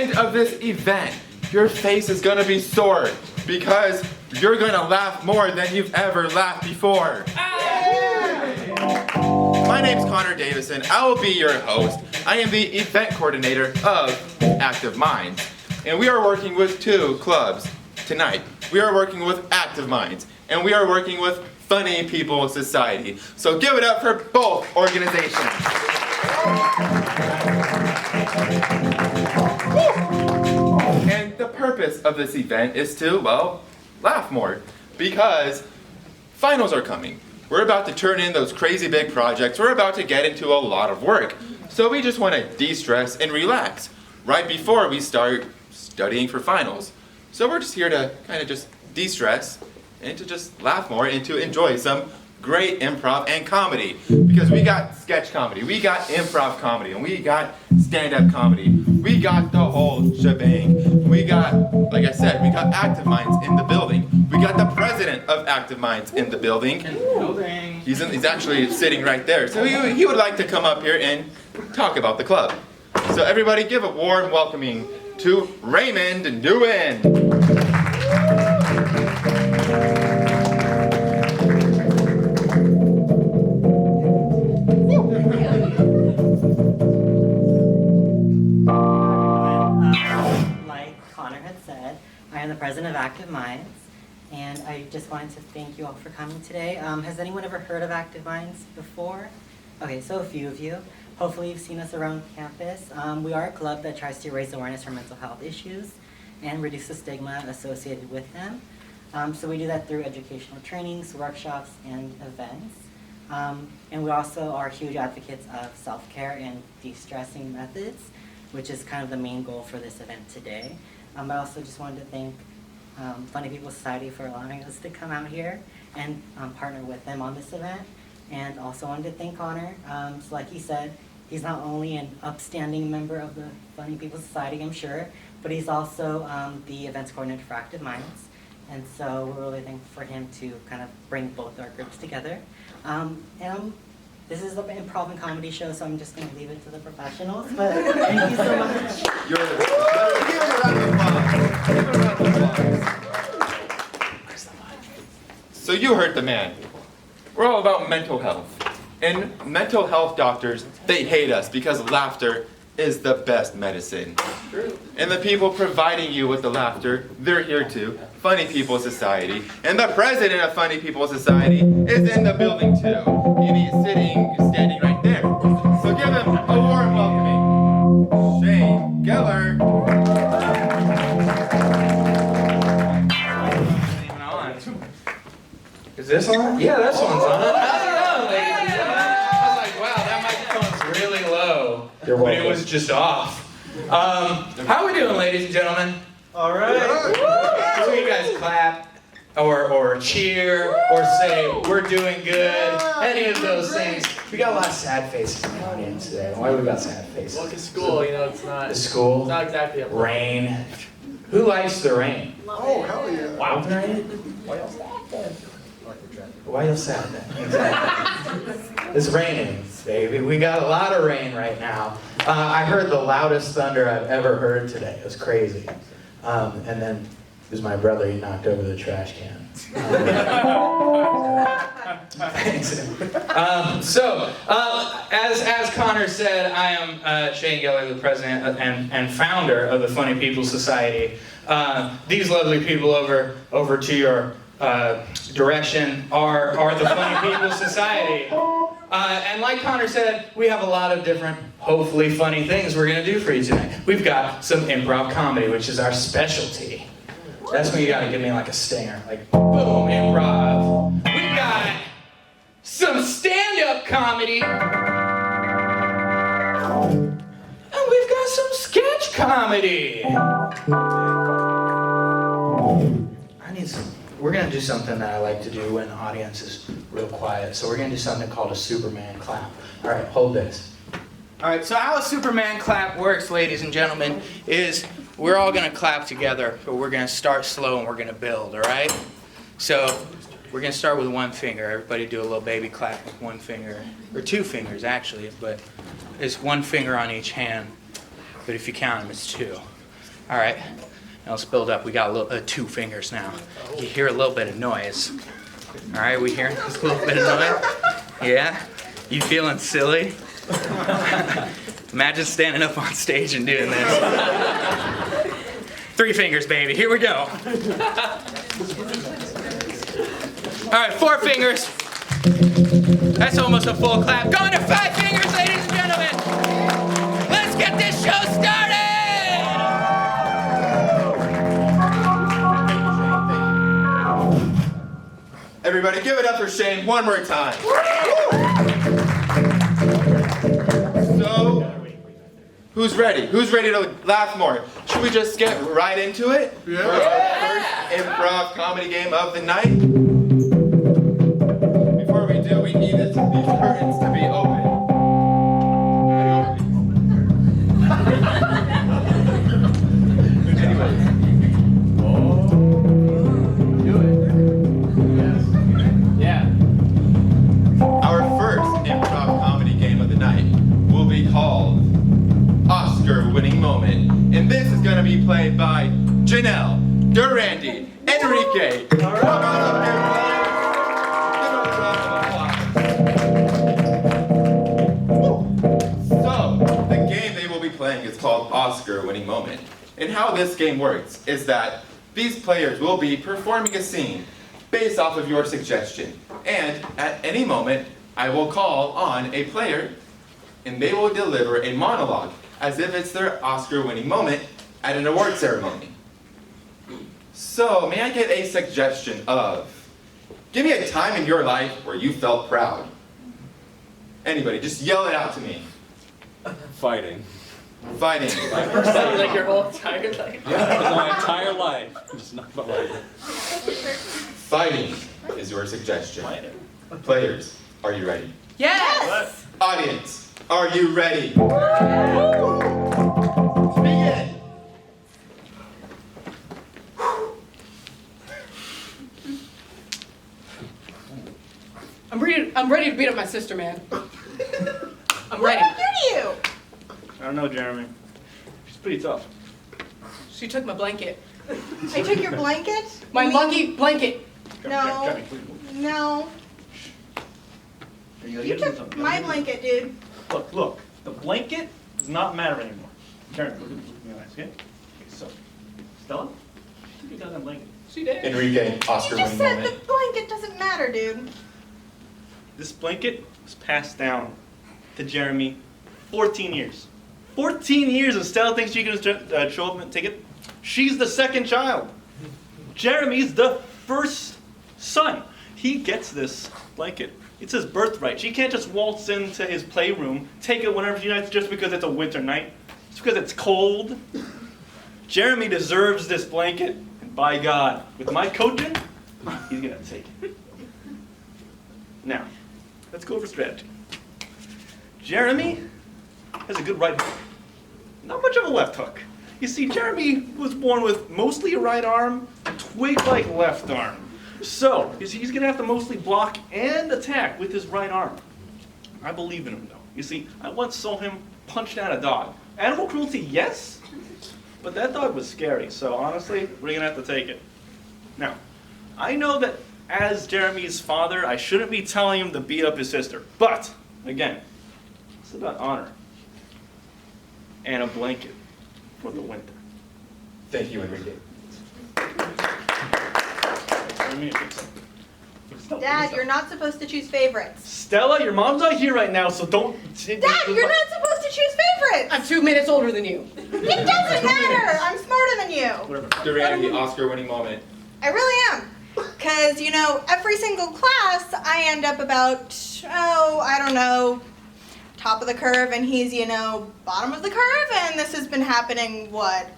end of this event, your face is gonna be sore because you're gonna laugh more than you've ever laughed before. My name's Connor Davison. I will be your host. I am the event coordinator of Active Minds. And we are working with two clubs tonight. We are working with Active Minds, and we are working with Funny People Society. So give it up for both organizations. And the purpose of this event is to, well, laugh more, because finals are coming. We're about to turn in those crazy big projects. We're about to get into a lot of work. So we just want to de-stress and relax right before we start studying for finals. So we're just here to kind of just de-stress and to just laugh more and to enjoy some great improv and comedy. Because we got sketch comedy, we got improv comedy, and we got stand-up comedy. We got the whole shebang. We got, like I said, we got Active Minds in the building. We got the president of Active Minds in the building. He's actually sitting right there. So he would like to come up here and talk about the club. So everybody give a warm welcoming to Raymond Nguyen. Like Connor had said, I am the president of Active Minds, and I just wanted to thank you all for coming today. Has anyone ever heard of Active Minds before? Okay, so a few of you. Hopefully you've seen us around campus. We are a club that tries to raise awareness for mental health issues and reduce the stigma associated with them. So we do that through educational trainings, workshops, and events. And we also are huge advocates of self-care and de-stressing methods, which is kind of the main goal for this event today. I also just wanted to thank Funny People Society for allowing us to come out here and partner with them on this event. And also wanted to thank Connor. So like he said, he's not only an upstanding member of the Funny People Society, I'm sure, but he's also the events coordinator for Active Minds. And so we're really thankful for him to kind of bring both our groups together. This is an improv and comedy show, so I'm just going to leave it to the professionals. But thank you so much. Give him a round of applause. Give him a round of applause. So you heard the man. We're all about mental health. And mental health doctors, they hate us because laughter is the best medicine. True. And the people providing you with the laughter, they're here too. Funny People Society. And the president of Funny People Society is in the building too. And he's standing right there. So give him a warm welcoming. Shane Geller. Is this on? Yeah, this one's on. How's it going, ladies and gentlemen? I was like, wow, that microphone's really low. But it was just off. How are we doing, ladies and gentlemen? All right. So you guys clap, or cheer, or say, we're doing good. Any of those things. We got a lot of sad faces in the audience today. Why do we got sad faces? Well, it's school, it's not. The school? It's not exactly a rain. Who likes the rain? Oh, hell yeah. Wow. Why you sad then? Exactly. It's raining, baby. We got a lot of rain right now. I heard the loudest thunder I've ever heard today. It was crazy. And then it was my brother. He knocked over the trash can. Thanks. As Connor said, I am Shane Geller, the president and founder of the Funny People Society. These lovely people over to your direction are the Funny People Society. And like Connor said, we have a lot of different, hopefully funny things we're going to do for you tonight. We've got some improv comedy, which is our specialty. That's when you got to give me like a stinger, like boom, improv. We've got some stand-up comedy. And we've got some sketch comedy. We're going to do something that I like to do when the audience is real quiet. So we're going to do something called a Superman clap. All right, hold this. All right, so how a Superman clap works, ladies and gentlemen, is we're all going to clap together, but we're going to start slow and we're going to build, all right? So we're going to start with one finger. Everybody do a little baby clap with one finger, or two fingers actually, but it's one finger on each hand. But if you count them, it's two. All right. Now let's build up. We got two fingers now. You hear a little bit of noise. All right, we hearing this little bit of noise? Yeah? You feeling silly? Imagine standing up on stage and doing this. 3 fingers, baby. Here we go. All right, 4 fingers. That's almost a full clap. Going to 5 fingers, ladies and gentlemen. Let's get this show started. Everybody give it up for Shane one more time. So, who's ready? Who's ready to laugh more? Should we just get right into it? Yeah. For our first improv comedy game of the night? Before we do, we need these curtains to be open. Anyways. Our first improv comedy game of the night will be called Oscar-Winning Moment. And this is going to be played by Janelle, Durandi, Enrique. Come on up here, guys. Give them a round of applause. So, the game they will be playing is called Oscar-Winning Moment. And how this game works is that these players will be performing a scene based off of your suggestion. And at any moment, I will call on a player and they will deliver a monologue as if it's their Oscar-winning moment at an award ceremony. So, may I get a suggestion of, give me a time in your life where you felt proud. Anybody, just yell it out to me. Fighting. Fighting. Like your whole entire life. Yeah, my entire life. Just not my life. Fighting is your suggestion. Players, are you ready? Yes! Audience, are you ready? Begin! I'm ready to beat up my sister, man. I'm ready. What did you? I don't know, Jeremy. She's pretty tough. She took my blanket. I took your blanket? My You mean- lucky blanket. No. Jeremy, please. No. You took my blanket, dude. Look. The blanket does not matter anymore. Jeremy, look at me in the eyes, okay? Okay, so, Stella, take your goddamn blanket. She did. Enrique, You Oscar-winning just said moment. the blanket doesn't matter, dude. This blanket was passed down to Jeremy 14 years. 14 years, and Stella thinks she can show up and take it. She's the second child. Jeremy's the first son. He gets this blanket. It's his birthright. She can't just waltz into his playroom, take it whenever she likes just because it's a winter night. Just because it's cold. Jeremy deserves this blanket, and by God, with my coaching, he's gonna take it. Now, let's go over strategy. Jeremy has a good right hook. Not much of a left hook. You see, Jeremy was born with mostly a right arm, twig-like left arm. So, you see, he's gonna have to mostly block and attack with his right arm. I believe in him, though. You see, I once saw him punch down a dog. Animal cruelty, yes, but that dog was scary, so honestly, we're gonna have to take it. Now, I know that as Jeremy's father, I shouldn't be telling him to beat up his sister, but, again, it's about honor. And a blanket for the winter. Thank you, Enrique. Dad, you're not supposed to choose favorites. Stella, your mom's not here right now, so don't. Dad, you're not supposed to choose favorites. I'm 2 minutes older than you. It doesn't matter. I'm smarter than you. Whatever. Durandi, Oscar-winning moment. I really am. Because, you know, every single class, I end up about, I don't know, top of the curve, and he's, you know, bottom of the curve, and this has been happening,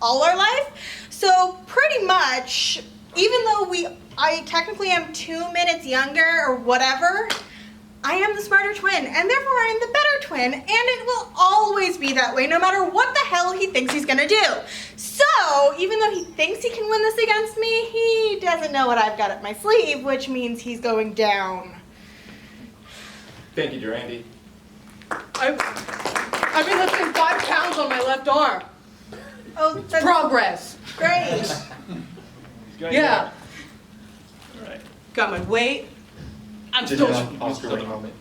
all our life? So, pretty much, even though I technically am 2 minutes younger, or whatever, I am the smarter twin, and therefore I am the better twin, and it will always be that way, no matter what the hell he thinks he's gonna do. So, even though he thinks he can win this against me, he doesn't know what I've got up my sleeve, which means he's going down. Thank you, Durandi. I've been lifting 5 pounds on my left arm. Oh, that's Progress. great. Yeah. All right. Got my weight. I'm Did still. you have Oscar winning moment?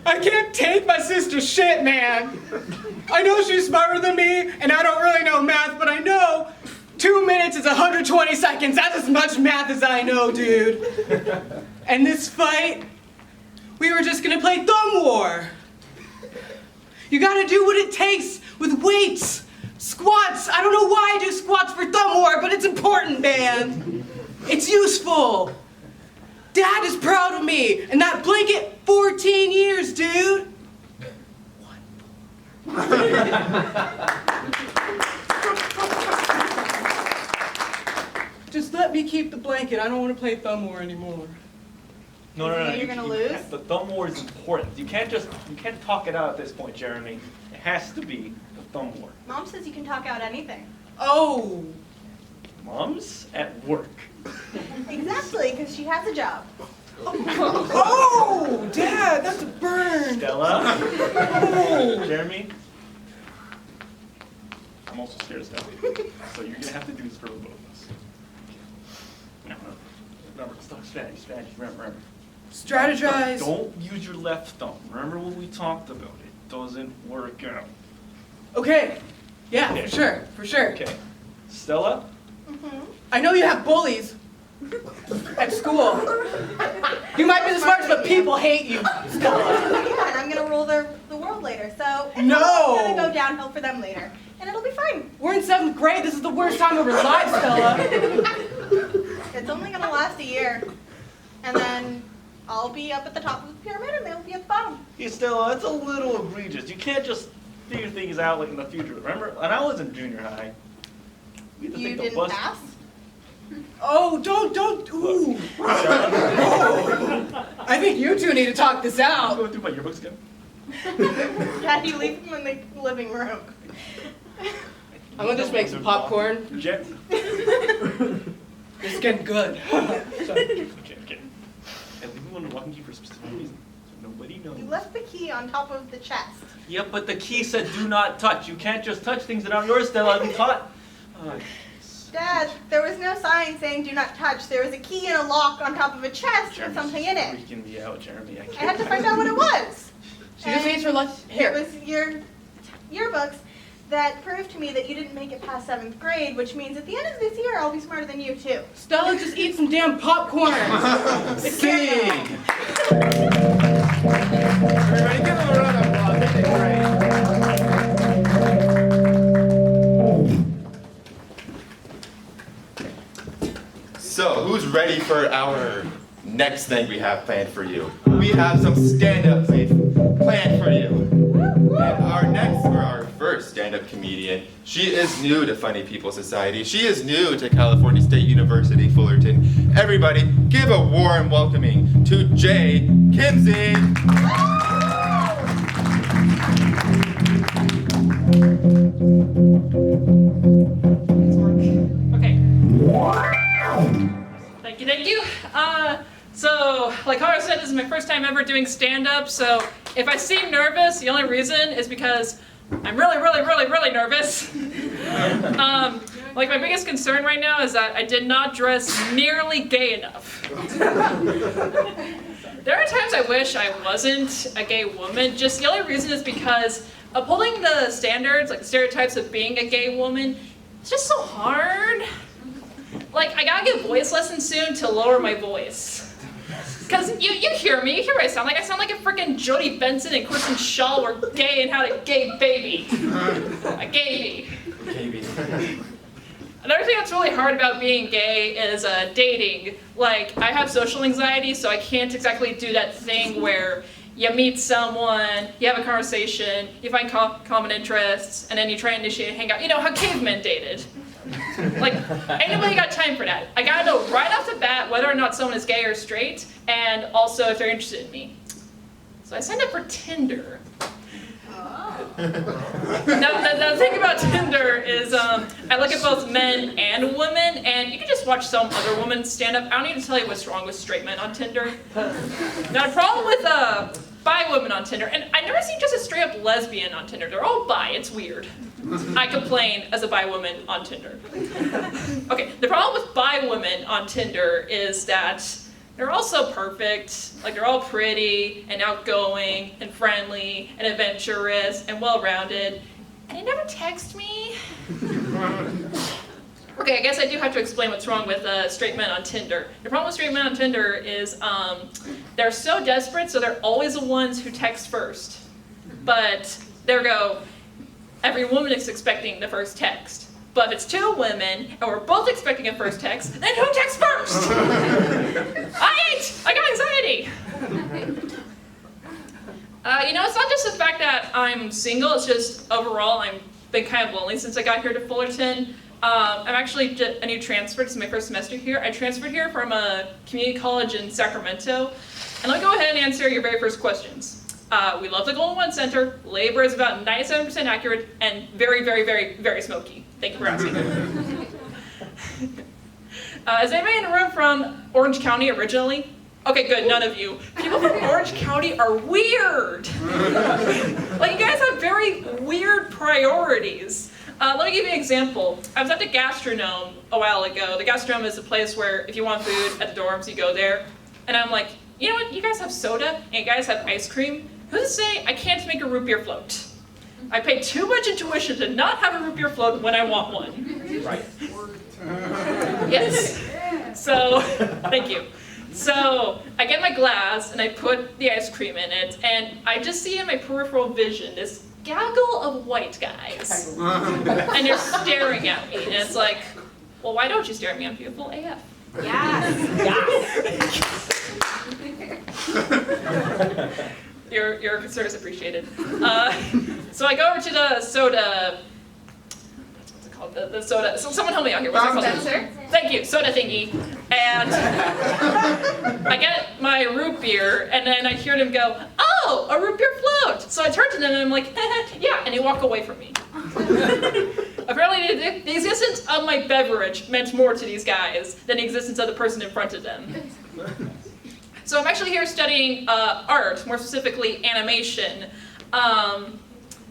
I can't take my sister's shit, man. I know she's smarter than me, and I don't really know math, but I know 2 minutes is 120 seconds. That's as much math as I know, dude. And this fight, we were just gonna play thumb war. You gotta do what it takes with weights, squats. I don't know why I do squats for thumb war, but it's important, man. It's useful. Dad is proud of me, and that blanket, 14 years, dude. Just let me keep the blanket. I don't want to play thumb war anymore. No. You're gonna lose? The thumb war is important. You can't talk it out at this point, Jeremy. It has to be the thumb war. Mom says you can talk out anything. Oh, Mom's at work. Exactly, because she has a job. oh, Dad, that's a burn. Stella. Oh. Jeremy. I'm also scared of Stella. So you're gonna have to do this for both of us. Now, remember, strategy. Remember. Strategize. Don't use your left thumb. Remember what we talked about. It doesn't work out. Okay. Yeah, Okay. for sure. Okay. Stella. I know you have bullies at school. You might be the smartest, but people hate you, Stella. Yeah, and I'm gonna rule the world later, so it's No. all gonna go downhill for them later, and it'll be fine. We're in 7th grade. This is the worst time of our lives, Stella. It's only gonna last a year, and then I'll be up at the top of the pyramid, and they'll be at the bottom. Hey, Stella, that's a little egregious. You can't just figure things out like in the future. Remember, when I was in junior high, we had to You take the didn't bus. pass? Oh, don't. Ooh. Oh. I think you two need to talk this I'm out. going through my yearbooks again. Daddy, leave them in the living room. I'm gonna just make some popcorn. Jet. It's getting good. Okay. And leave me one walking key for a specific reason. So nobody knows. You left the key on top of the chest. Yep, but the key said do not touch. You can't just touch things that aren't yours, Stella. I've been taught. Dad, there was no sign saying do not touch. There was a key and a lock on top of a chest with something in it. Freaking me out, Jeremy. I I can't. had to find out what it was. She just needs her lunch. It Here. was your yearbooks that proved to me that you didn't make it past 7th grade, which means at the end of this year, I'll be smarter than you too. Stella, just eat some damn popcorn. Sing! Everybody give them a round of applause. They did great. So, who's ready for our next thing we have planned for you? We have some stand-up planned for you. And our first stand-up comedian, she is new to Funny People Society. She is new to California State University, Fullerton. Everybody, give a warm welcoming to Jay Kimsey. Okay. Thank you. So, like Hara said, this is my first time ever doing stand-up, so if I seem nervous, the only reason is because I'm really nervous. Like my biggest concern right now is that I did not dress nearly gay enough. There are times I wish I wasn't a gay woman, just the only reason is because upholding the standards, like the stereotypes of being a gay woman, it's just so hard. Like, I gotta get voice lessons soon to lower my voice. Cause you hear me, you hear what I sound like. I sound like a freaking Jodie Benson and Kristen Shaw were gay and had a gay baby. A gay baby. Another thing that's really hard about being gay is dating. Like, I have social anxiety, so I can't exactly do that thing where you meet someone, you have a conversation, you find common interests, and then you try to initiate a hangout. You know, how cavemen dated. Like, anybody got time for that? I gotta know right off the bat whether or not someone is gay or straight, and also if they're interested in me. So I signed up for Tinder. Now, the thing about Tinder is I look at both men and women, and you can just watch some other woman stand up. I don't need to tell you what's wrong with straight men on Tinder. Now, the problem with bi women on Tinder, and I've never seen just a straight up lesbian on Tinder. They're all bi, it's weird. I complain as a bi woman on Tinder. Okay, the problem with bi women on Tinder is that they're all so perfect. Like, they're all pretty and outgoing and friendly and adventurous and well-rounded, and they never text me. Okay, I guess I do have to explain what's wrong with straight men on Tinder. The problem with straight men on Tinder is they're so desperate, so they're always the ones who text first. But there we go. Every woman is expecting the first text. But if it's two women and we're both expecting a first text, then who texts first? I got anxiety. It's not just the fact that I'm single, it's just overall I've been kind of lonely since I got here to Fullerton. I'm actually a new transfer. This is my first semester here. I transferred here from a community college in Sacramento. And let me go ahead and answer your very first questions. We love the Golden One Center. Labor is about 97% accurate and very, very, very, very smoky. Thank you for asking. Is anybody in the room from Orange County originally? Okay, good, none of you. People from Orange County are weird. Like, you guys have very weird priorities. Let me give you an example. I was at the Gastronome a while ago. The Gastronome is a place where if you want food at the dorms, you go there. And I'm like, you know what, you guys have soda and you guys have ice cream. Who's to say I can't make a root beer float? I pay too much in tuition to not have a root beer float when I want one. Right? Yes. So, thank you. So, I get my glass and I put the ice cream in it, and I just see in my peripheral vision this gaggle of white guys. And they're staring at me, and it's like, well, why don't you stare at me? I'm beautiful AF. Yes. Your concern is appreciated. So I go over to the soda. What's it called? The soda. So someone help me out here. What's it called? Spencer? Thank you. Soda thingy. And I get my root beer, and then I hear them go, "Oh, a root beer float!" So I turn to them and I'm like, "Yeah," and they walk away from me. Apparently, the existence of my beverage meant more to these guys than the existence of the person in front of them. So I'm actually here studying art, more specifically animation.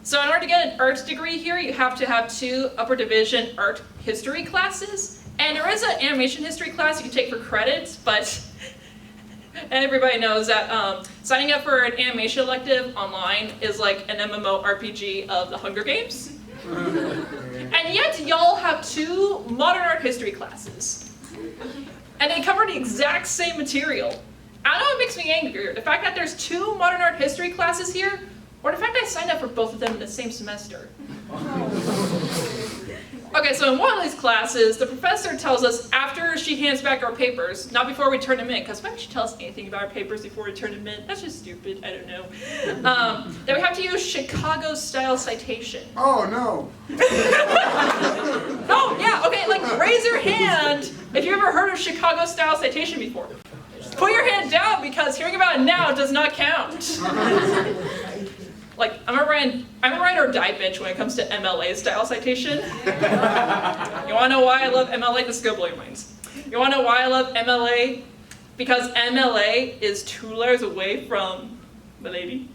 So in order to get an art degree here, you have to have 2 upper division art history classes. And there is an animation history class you can take for credits, but everybody knows that signing up for an animation elective online is like an MMORPG of the Hunger Games. And yet y'all have 2 modern art history classes. And they cover the exact same material. I don't know what makes me angrier, the fact that there's 2 modern art history classes here, or the fact that I signed up for both of them in the same semester. Okay, so in one of these classes, the professor tells us after she hands back our papers, not before we turn them in, because why would she tell us anything about our papers before we turn them in? That's just stupid, I don't know. That we have to use Chicago-style citation. Oh, no. Oh, yeah, okay, like raise your hand if you ever heard of Chicago-style citation before. Put your hand down because hearing about it now does not count. Like, I'm a ride or die bitch when it comes to MLA style citation. You wanna know why I love MLA? This is gonna blow your minds. You wanna know why I love MLA? Because MLA is 2 letters away from milady.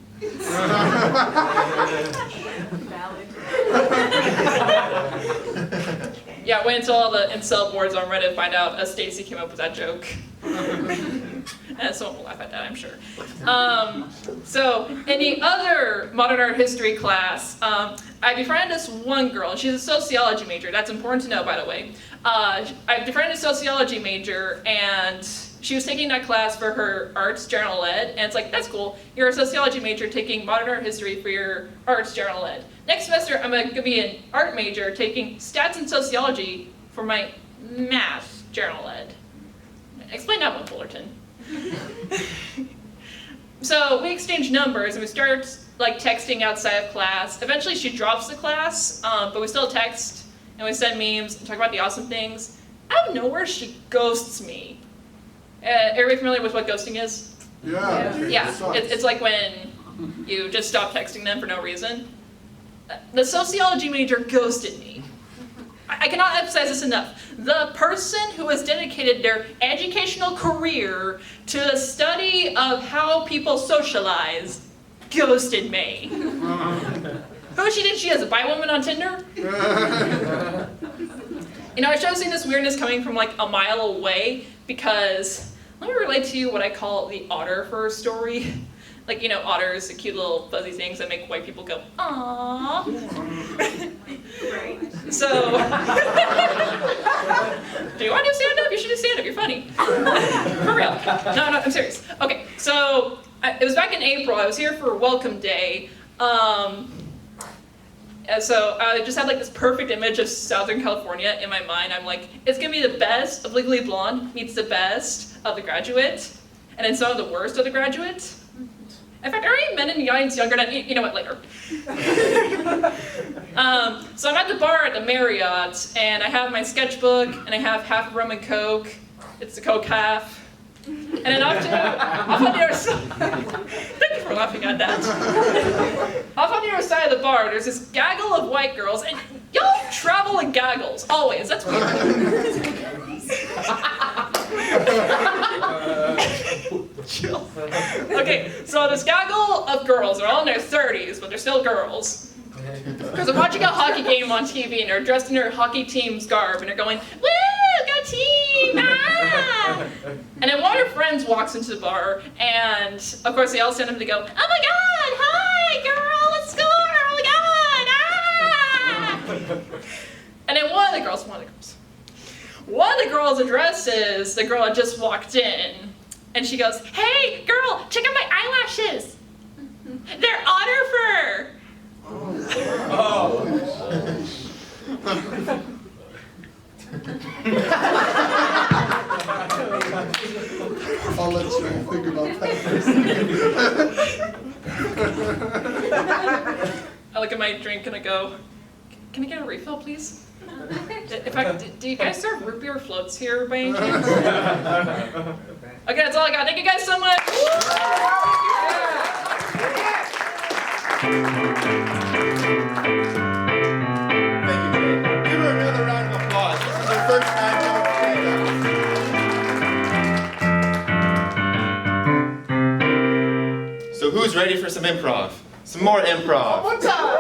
Yeah, wait until all the incel boards on Reddit find out Stacy came up with that joke. And someone will laugh at that, I'm sure. So, in the other modern art history class, I befriended this one girl, and she's a sociology major. That's important to know, by the way. I befriended a sociology major, and she was taking that class for her arts general ed, and it's like, that's cool. You're a sociology major taking modern art history for your arts general ed. Next semester, I'm going to be an art major taking stats and sociology for my math general ed. Explain that one, Fullerton. So we exchange numbers and we start like texting outside of class. Eventually she drops the class, but we still text and we send memes and talk about the awesome things. Out of nowhere she ghosts me. Everybody familiar with what ghosting is? Yeah. Yeah, it's like when you just stop texting them for no reason. The sociology major ghosted me. I cannot emphasize this enough. The person who has dedicated their educational career to the study of how people socialize ghosted me. Who she think she is, a bi woman on Tinder? You know, I should have seen this weirdness coming from like a mile away because let me relate to you what I call the otter fur story. Like, you know, otters, the cute little fuzzy things that make white people go, aww. So, do you want to do stand-up? You should do stand-up, you're funny. For real. No, I'm serious. Okay, so, it was back in April, I was here for Welcome Day. And so I just had like this perfect image of Southern California in my mind. I'm like, it's gonna be the best of Legally Blonde meets the best of The Graduate, and then some of the worst of The Graduate. In fact, are any men in the audience younger than, you know what, later. So I'm at the bar at the Marriott, and I have my sketchbook, and I have half a rum and Coke. It's the Coke half. And then off on the other side, thank you for laughing at that. Off on the other side of the bar, there's this gaggle of white girls, and y'all travel in gaggles, always, that's weird. Chill. Okay, so this gaggle of girls, they're all in their 30s, but they're still girls. Because they're watching a hockey game on TV, and they're dressed in their hockey team's garb, and they're going, woo, go team, ah! And then one of her friends walks into the bar, and of course they all send him to go, oh my god, hi, girl, let's score, oh my god, ah! And then one of the girls addresses the girl that just walked in, and she goes, hey, girl, check out my eyelashes. They're otter fur. I'll let you think about that. I look at my drink and I go, can I get a refill, please? In fact, do you guys serve root beer floats here by any chance? Okay, that's all I got. Thank you guys so much. Thank you, Jay. Give her another round of applause. This is her first time doing stand-up. So who's ready for some improv? Some more improv. One time!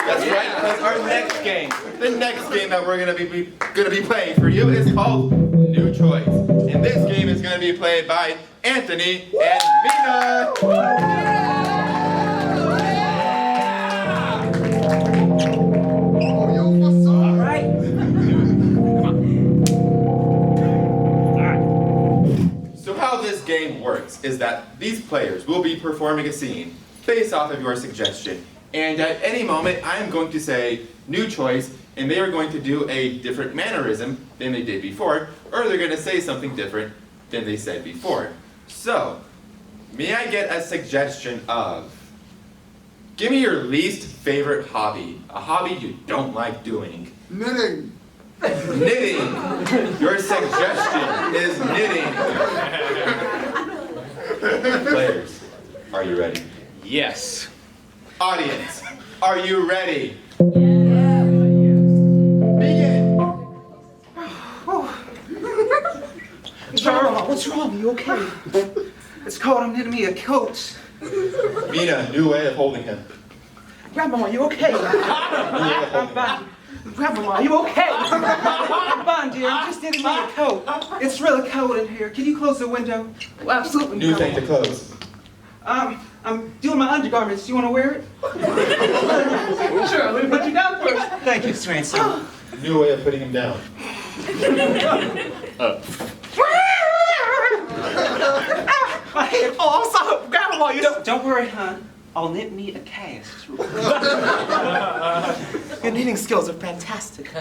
That's right, because our next game, the next game that we're gonna be playing for you is called New Choice. And this game is gonna be played by Anthony and Mina. Oh, yo, what's up? So how this game works is that these players will be performing a scene based off of your suggestion. And at any moment, I am going to say, new choice, and they are going to do a different mannerism than they did before, or they're going to say something different than they said before. So, may I get a suggestion of, give me your least favorite hobby, a hobby you don't like doing. Knitting. Knitting. Your suggestion is knitting. Players, are you ready? Yes. Audience, are you ready? Begin. Grandma, what's wrong? You okay? It's cold. I'm knitting me a coat. Mina, new way of holding him. Grandma, you okay? I'm fine. Grandma, you okay? I'm fine, dear. I'm just knitting me a coat. It's really cold in here. Can you close the window? Oh, absolutely. New thing to close. I'm doing my undergarments. Do you want to wear it? Sure. Let me put you down first. Thank you, Swansea. New way of putting him down. My head. Oh, I'm sorry, Grandma. You don't worry, hon. I'll knit me a cast. Your knitting skills are fantastic.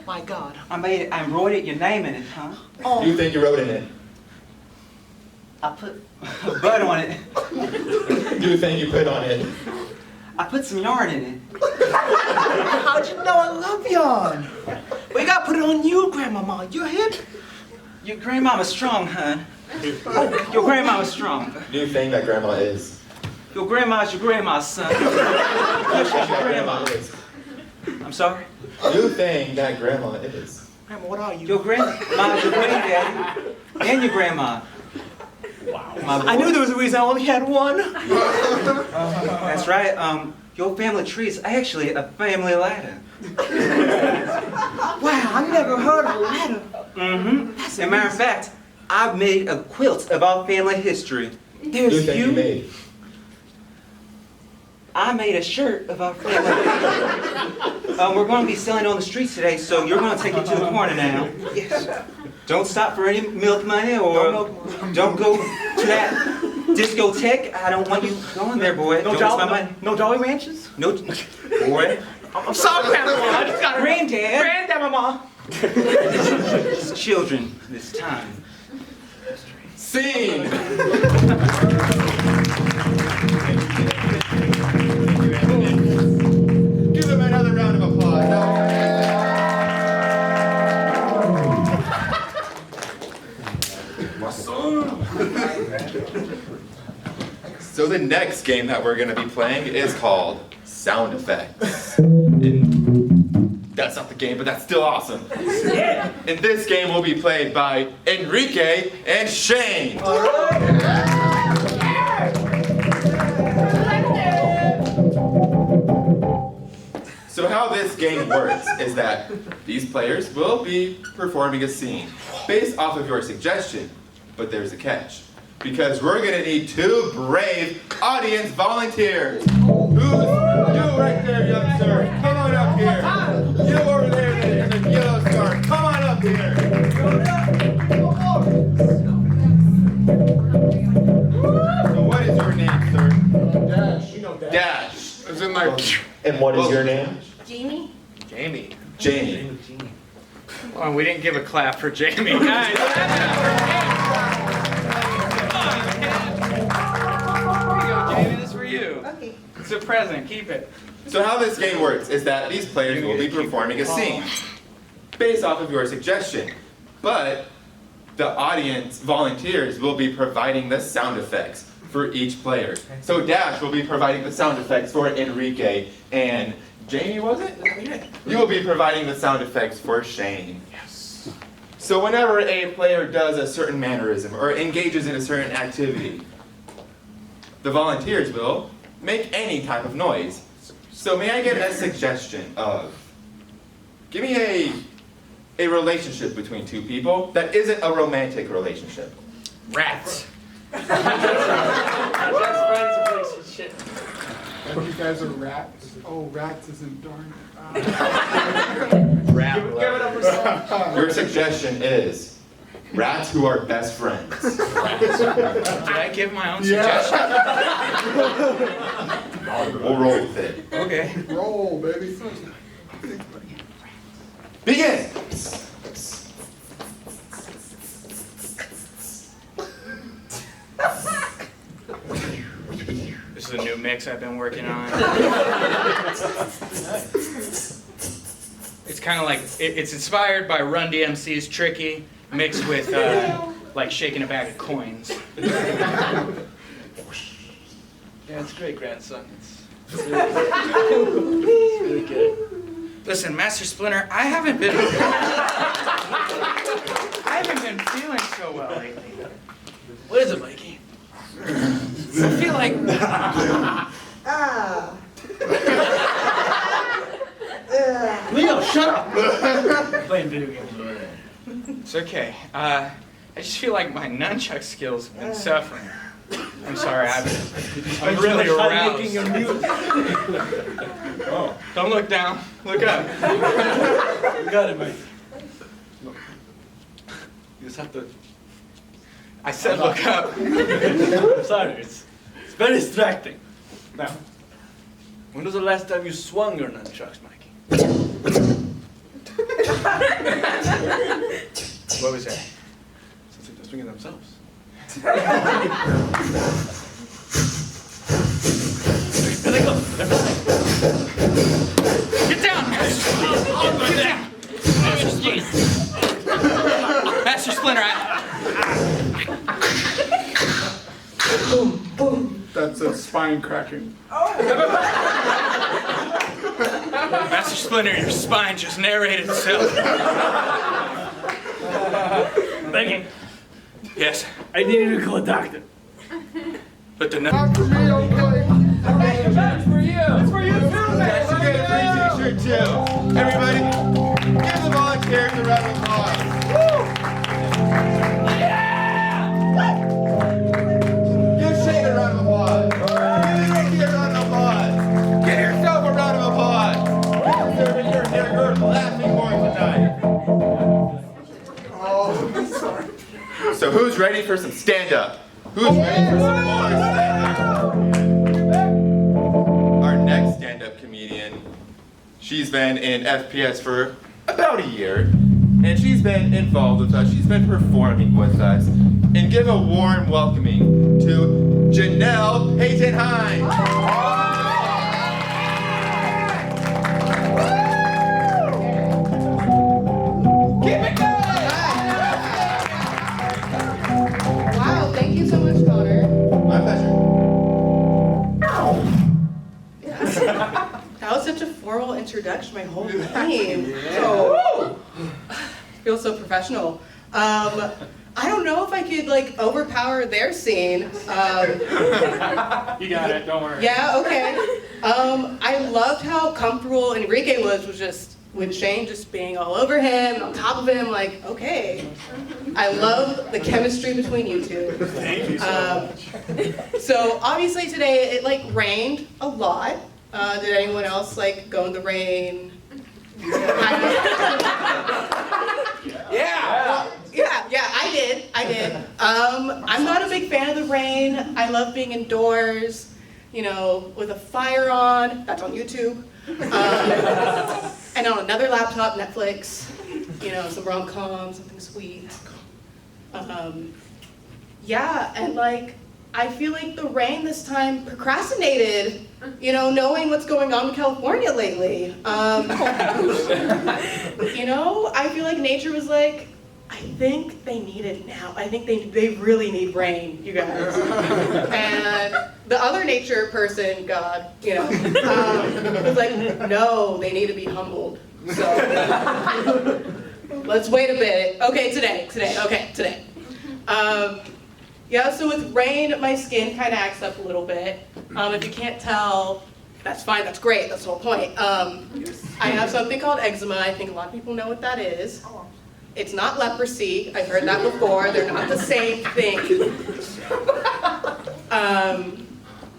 My God. I embroidered your name in it, huh? Oh. You think you wrote in it? I put blood on it. Do you think you put on it? I put some yarn in it. How'd you know I love yarn? Well, you gotta put it on you, Grandmama. You're hip. Your grandmama's strong, hon. Your grandmama's strong. New thing that grandma is. Your grandma's your grandma's son. She's your grandma. Is. I'm sorry? New thing that grandma is. Grandma, what are you? Your grandma's your granddaddy and your grandma. I knew there was a reason I only had one. That's right. Your family tree is actually a family ladder. Wow, I never heard of a ladder. Mm-hmm. As a matter of fact, I've made a quilt of our family history. There's you. I made a shirt of our family history. We're going to be selling on the streets today, so you're going to take it to the corner now. Yes. Don't stop for any milk money or don't go to that discotheque. I don't want you going there, boy. No Jolly Ranches? No, boy. I'm sorry, Grandma. I just got Granddad. Granddad, Mama. It's children this time. Scene! Give them another round of applause. So the next game that we're going to be playing is called Sound Effects. That's not the game, but that's still awesome. And this game will be played by Enrique and Shane. So how this game works is that these players will be performing a scene based off of your suggestion, but there's a catch. Because we're gonna need 2 brave audience volunteers. Who's you right there, young sir? Come on up here. You over there in the yellow scarf. Come on up here. So what is your name, sir? Dash. Dash. As in like, And what is your name? Jamie? Jamie. Jamie. Oh, we didn't give a clap for Jamie. Guys. Jamie, this is for you. Okay. It's a present. Keep it. So how this game works is that these players will be performing a scene based off of your suggestion, but the audience volunteers will be providing the sound effects for each player. So Dash will be providing the sound effects for Enrique, and Jamie, was it? You will be providing the sound effects for Shane. Yes. So whenever a player does a certain mannerism or engages in a certain activity, the volunteers will make any type of noise. So may I get a suggestion of, give me a relationship between 2 people that isn't a romantic relationship. Rats. You guys are rats. Oh, rats isn't darn. Your suggestion is rats who are best friends. Did I give my own suggestion? We'll roll with it. Okay. Roll, baby. Begin! This is a new mix I've been working on. It's kind of like, it's inspired by Run DMC's Tricky, mixed with like shaking a bag of coins. Yeah, it's great, grandson. It's really good. Listen, Master Splinter, I haven't been feeling so well lately. What is it, Mikey? I feel like Leo, shut up! Playing video games. it's okay. I just feel like my nunchuck skills have been suffering. I'm sorry, I'm really aroused. Making your music. Oh, don't look down. Look up. You got it, Mikey. Look. You just have to. I said look up. I'm sorry, it's very distracting. Now, when was the last time you swung your nunchucks, Mikey? What was that? Since they're swinging themselves. There they go. They're flying. Get down, Master Splinter! Get down! Master Splinter, That's a spine cracking. Master Splinter, your spine just narrated itself. Mikey. Yes, I need you to call a doctor. but the Not for me, okay? That's for you too, man. You get a free t-shirt too. Everybody, give the volunteers a round of applause. Give Shane a round of applause. Give Ricky a round of applause. Give yourself a round of applause. You're laughing more tonight. Oh, sorry. So who's ready for some stand-up? Who's ready for some more stand-up? Our next stand-up comedian, she's been in FPS for about a year, and she's been involved with us. She's been performing with us. And give a warm welcoming to Janelle Hayton-Hines. Wow, thank you so much, Connor. My pleasure. That was such a formal introduction, my whole name. So, feels so professional. I don't know if I could like overpower their scene. You got it, don't worry. Yeah, okay. I loved how comfortable Enrique was just with Shane just being all over him, and on top of him, like, okay. I love the chemistry between you two. Thank you so much. So obviously today it like rained a lot. Did anyone else like go in the rain? Yeah, I did. I'm not a big fan of the rain. I love being indoors, you know, with a fire on. That's on YouTube. And on another laptop, Netflix. You know, some rom-com, something sweet. Yeah, and like, I feel like the rain this time procrastinated, you know, knowing what's going on in California lately. You know, I feel like nature was like, I think they need it now. I think they really need rain, you guys. And the other nature person, God, you know, was like, no, they need to be humbled. So, let's wait a bit. Okay, today. Yeah, so with rain, my skin kind of acts up a little bit. If you can't tell, that's fine, that's great, that's the whole point. I have something called eczema. I think a lot of people know what that is. It's not leprosy. I've heard that before. They're not the same thing.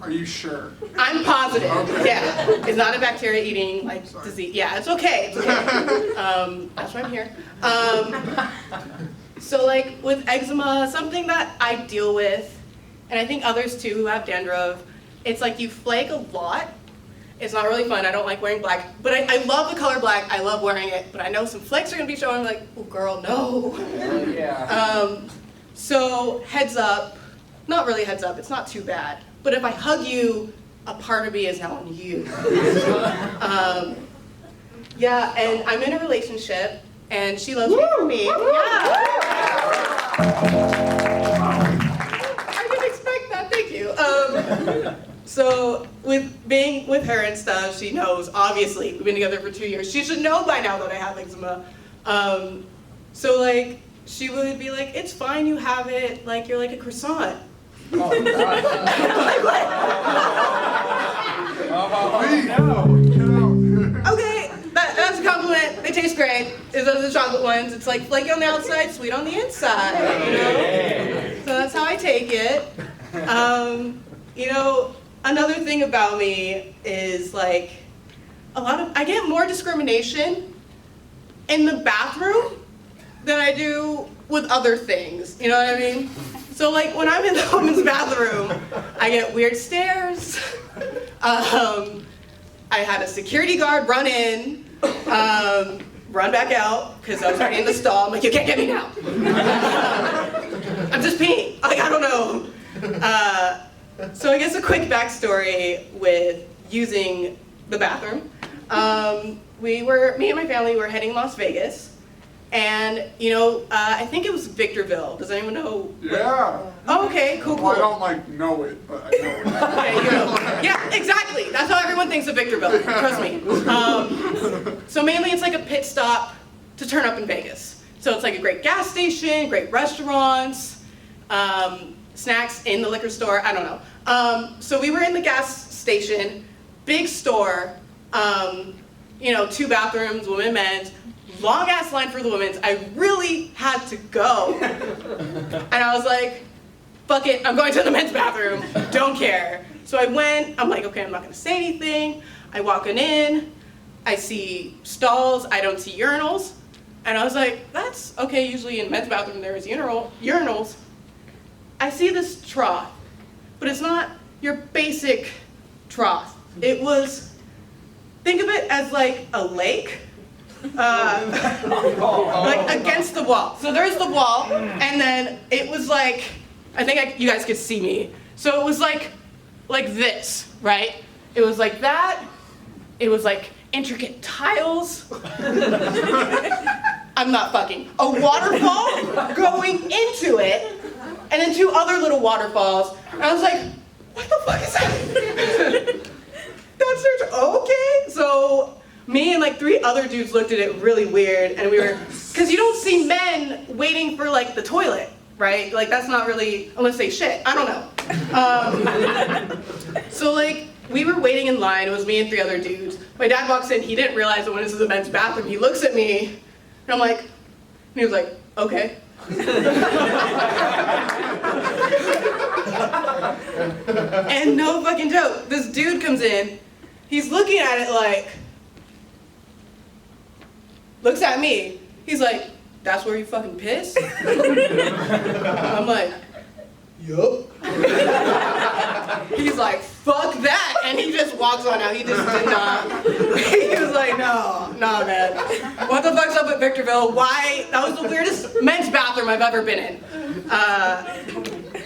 Are you sure? I'm positive. Yeah, it's not a bacteria-eating like disease. Yeah, it's okay. It's okay. That's why I'm here. So like with eczema, something that I deal with, and I think others too who have dandruff, it's like you flake a lot. It's not really fun. I don't like wearing black, but I love the color black. I love wearing it, but I know some flakes are gonna be showing. I'm like, oh girl, no. Yeah. So heads up, not really heads up. It's not too bad. But if I hug you, a part of me is now on you. Yeah, and I'm in a relationship, and she loves me for me. Yeah. I didn't expect that. Thank you. So with being with her and stuff, she knows, obviously, we've been together for 2 years. She should know by now that I have eczema. So like, she would be like, it's fine, you have it, like you're like a croissant. Oh, God. Like, what? Okay, that's a compliment. They taste great. Those are the chocolate ones. It's like flaky on the outside, sweet on the inside, you know? So that's how I take it. You know, another thing about me is like, I get more discrimination in the bathroom than I do with other things, you know what I mean? So like when I'm in the women's bathroom, I get weird stares. I had a security guard run in, run back out, because I was already in the stall. I'm like, you can't get me now. I'm just peeing, like I don't know. So I guess a quick backstory with using the bathroom. Me and my family were heading Las Vegas. And, you know, I think it was Victorville. Does anyone know? Yeah. Oh, okay, cool. Well, I don't like know it, but I know it. Okay, you know. Yeah, exactly. That's how everyone thinks of Victorville. Trust me. So mainly it's like a pit stop to turn up in Vegas. So it's like a great gas station, great restaurants. snacks in the liquor store. I don't know. So we were in the gas station, big store, 2 bathrooms, women and men's, long ass line for the women's. I really had to go. And I was like, fuck it, I'm going to the men's bathroom, don't care. So I went, I'm like, okay, I'm not gonna say anything. I walk in, I see stalls, I don't see urinals. And I was like, that's okay, usually in men's bathroom there is urinals. I see this trough, but it's not your basic trough. It was, think of it as like a lake, like against the wall. So there's the wall, and then it was like, I think you guys could see me. So it was like this, right? It was like that. It was like intricate tiles. I'm not fucking. A waterfall going into it, and then 2 other little waterfalls. And I was like, what the fuck is that? Downstairs, okay. So me and like 3 other dudes looked at it really weird, and we were, because you don't see men waiting for like the toilet, right? Like that's not really, unless they shit, I don't know. So like, we were waiting in line, it was me and 3 other dudes. My dad walks in, he didn't realize I went into the men's bathroom. He looks at me, and I'm like, and he was like, okay. And no fucking joke, this dude comes in, he's looking at it like, looks at me, he's like, that's where you fucking piss? I'm like, yup. He's like, fuck that, and he just walks on out. He just did not. He was like, no, man. What the fuck's up at Victorville? Why? That was the weirdest men's bathroom I've ever been in.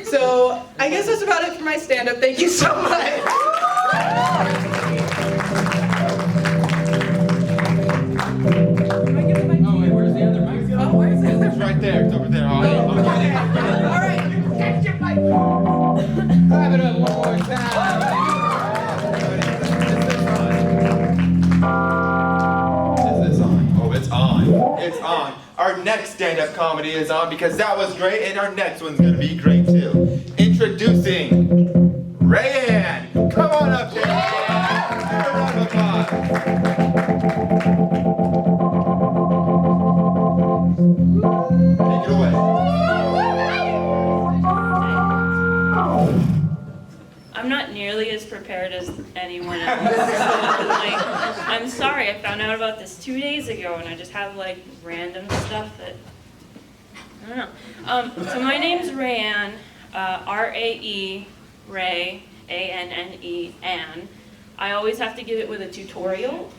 So I guess that's about it for my stand-up. Thank you so much. Where's the other microphone? Oh, where's the other? It's right there. It's over there. All right. Catch your mic. Clap it up one more time. Is this on? Oh, it's on. It's on. Our next stand-up comedy is on because that was great, and our next one's gonna be great too. Introducing Rayanne. Come on up here. Give a round of applause. Take it away. I'm not nearly as prepared as anyone else. I'm sorry, I found out about this 2 days ago and I just have like random stuff that, I don't know. So my name's Rayanne, R-A-E, Ray, A-N-N-E, Anne. I always have to give it with a tutorial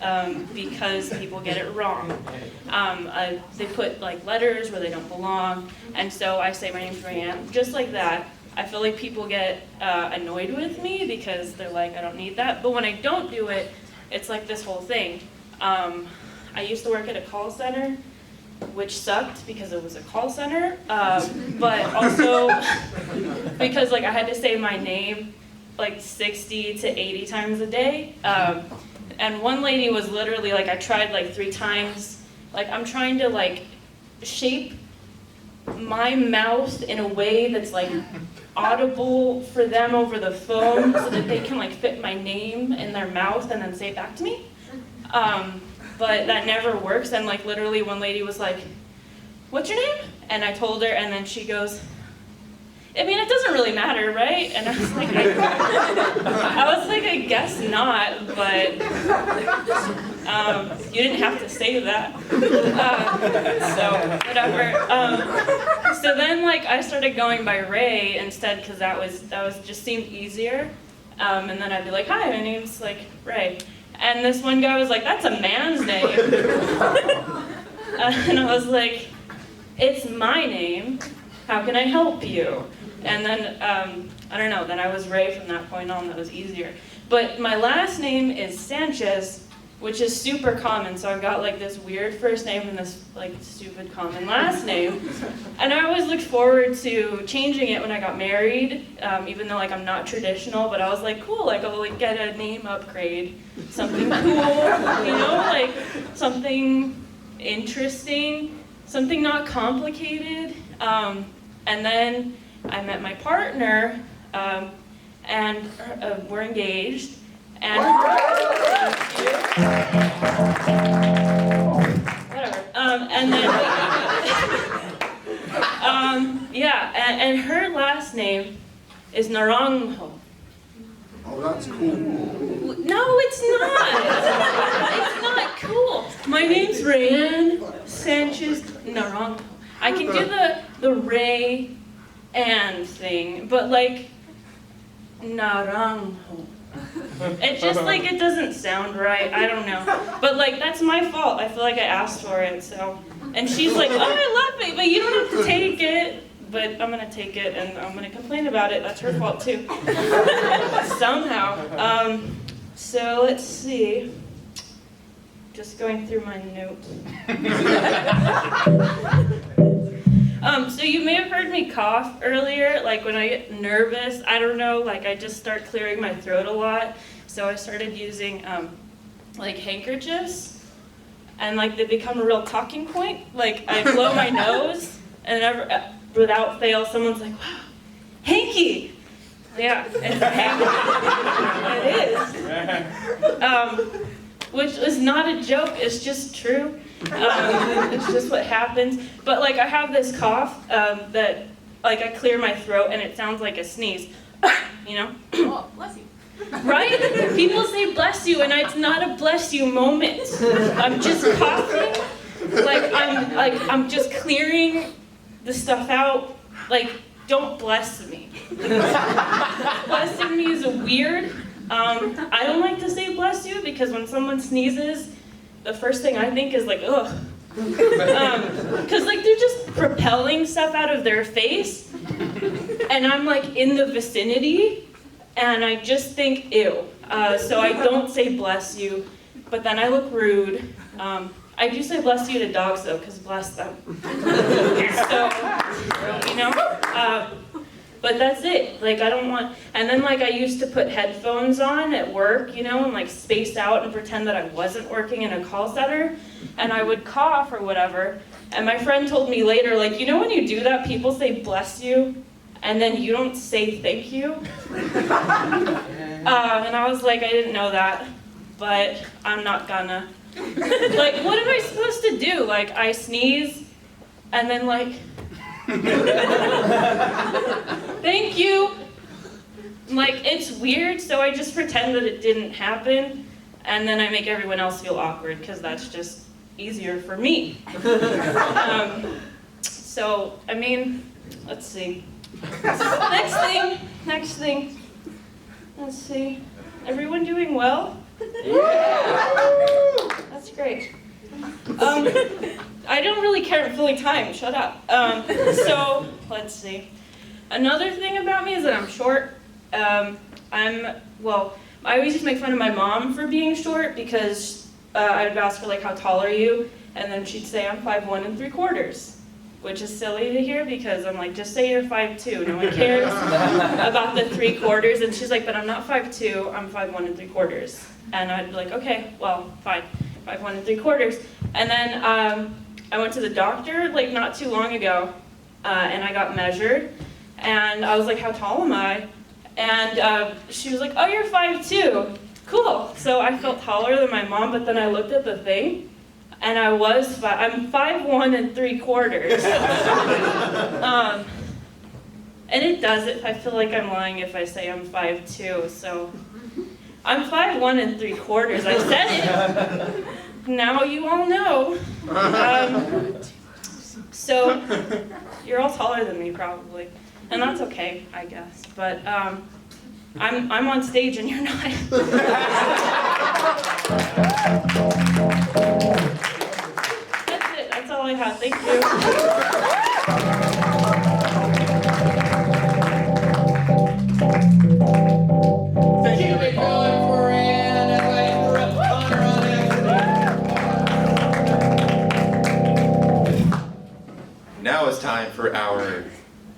because people get it wrong. They put like letters where they don't belong, and so I say my name's Rayanne, just like that. I feel like people get annoyed with me because they're like, I don't need that. But when I don't do it, it's like this whole thing. I used to work at a call center, which sucked because it was a call center, but also because like I had to say my name like 60 to 80 times a day. And one lady was literally like, I tried like 3 times. Like I'm trying to like shape my mouth in a way that's like audible for them over the phone so that they can like fit my name in their mouth and then say it back to me. But that never works, and like literally one lady was like, what's your name? And I told her, and then she goes, I mean, it doesn't really matter, right? And I was like, I guess not, but you didn't have to say that. So whatever. So then, like, I started going by Ray instead because that was just seemed easier. And then I'd be like, hi, my name's like Ray. And this one guy was like, that's a man's name. And I was like, it's my name. How can I help you? And then, I don't know, then I was Ray from that point on. That was easier. But my last name is Sanchez, which is super common. So I've got like this weird first name and this like stupid common last name. And I always looked forward to changing it when I got married, even though like I'm not traditional, but I was like, cool, like I'll like get a name upgrade, something cool, you know, like something interesting, something not complicated. And then I met my partner, and we're engaged. And whatever. And then yeah, and her last name is Naranjo. Oh, that's cool. No, it's not. It's not cool. My name's Rayanne Sanchez Naranjo. I can do the Ray and thing, but like Naranjo. It's just like it doesn't sound right. I don't know. But like that's my fault. I feel like I asked for it, so. And she's like, oh, I love it, but you don't have to take it. But I'm gonna take it and I'm gonna complain about it. That's her fault too. Somehow. So let's see. Just going through my notes. So you may have heard me cough earlier, like when I get nervous, I don't know, like I just start clearing my throat a lot. So I started using like handkerchiefs, and like they become a real talking point. Like I blow my nose, and without fail, someone's like, wow, hanky. Yeah, it's a hanky. It is. Which is not a joke, it's just true. It's just what happens. But like I have this cough that like I clear my throat and it sounds like a sneeze. You know? Oh, bless you. Right? People say bless you and it's not a bless you moment. I'm just coughing. I'm just clearing the stuff out. Like, don't bless me. Blessing me is weird. I don't like to say bless you because when someone sneezes, the first thing I think is like, ugh. Because like they're just propelling stuff out of their face, and I'm like in the vicinity, and I just think ew. So I don't say bless you, but then I look rude. I do say bless you to dogs though, because bless them. So, you know. But that's it, like I don't want, and then like I used to put headphones on at work, you know, and like space out and pretend that I wasn't working in a call center, and I would cough or whatever, and my friend told me later, like, you know when you do that, people say bless you, and then you don't say thank you? And I was like, I didn't know that, but I'm not gonna. Like, what am I supposed to do? Like, I sneeze, and then like, thank you. Like, it's weird, so I just pretend that it didn't happen, and then I make everyone else feel awkward, because that's just easier for me. So, I mean, let's see. Next thing. Let's see. Everyone doing well? Yeah. That's great. I don't really care at filling time, shut up. So, let's see. Another thing about me is that I'm short. I always used to make fun of my mom for being short because I would ask her, like, how tall are you? And then she'd say, I'm 5'1 3/4, which is silly to hear because I'm like, just say you're 5'2". No one cares about the 3/4. And she's like, but I'm not 5'2", I'm 5'1 3/4. And I'd be like, okay, well, fine, 5'1 3/4. And then I went to the doctor like not too long ago, and I got measured, and I was like, how tall am I? And she was like, oh, you're 5'2". Cool. So I felt taller than my mom, but then I looked at the thing, and I'm 5'1 3/4. And it doesn't. I feel like I'm lying if I say I'm 5'2". So I'm 5'1 3/4. I said it. Now you all know. So you're all taller than me probably, and that's okay, I guess. But I'm on stage and you're not. That's it. That's all I have. Thank you. Now it's time for our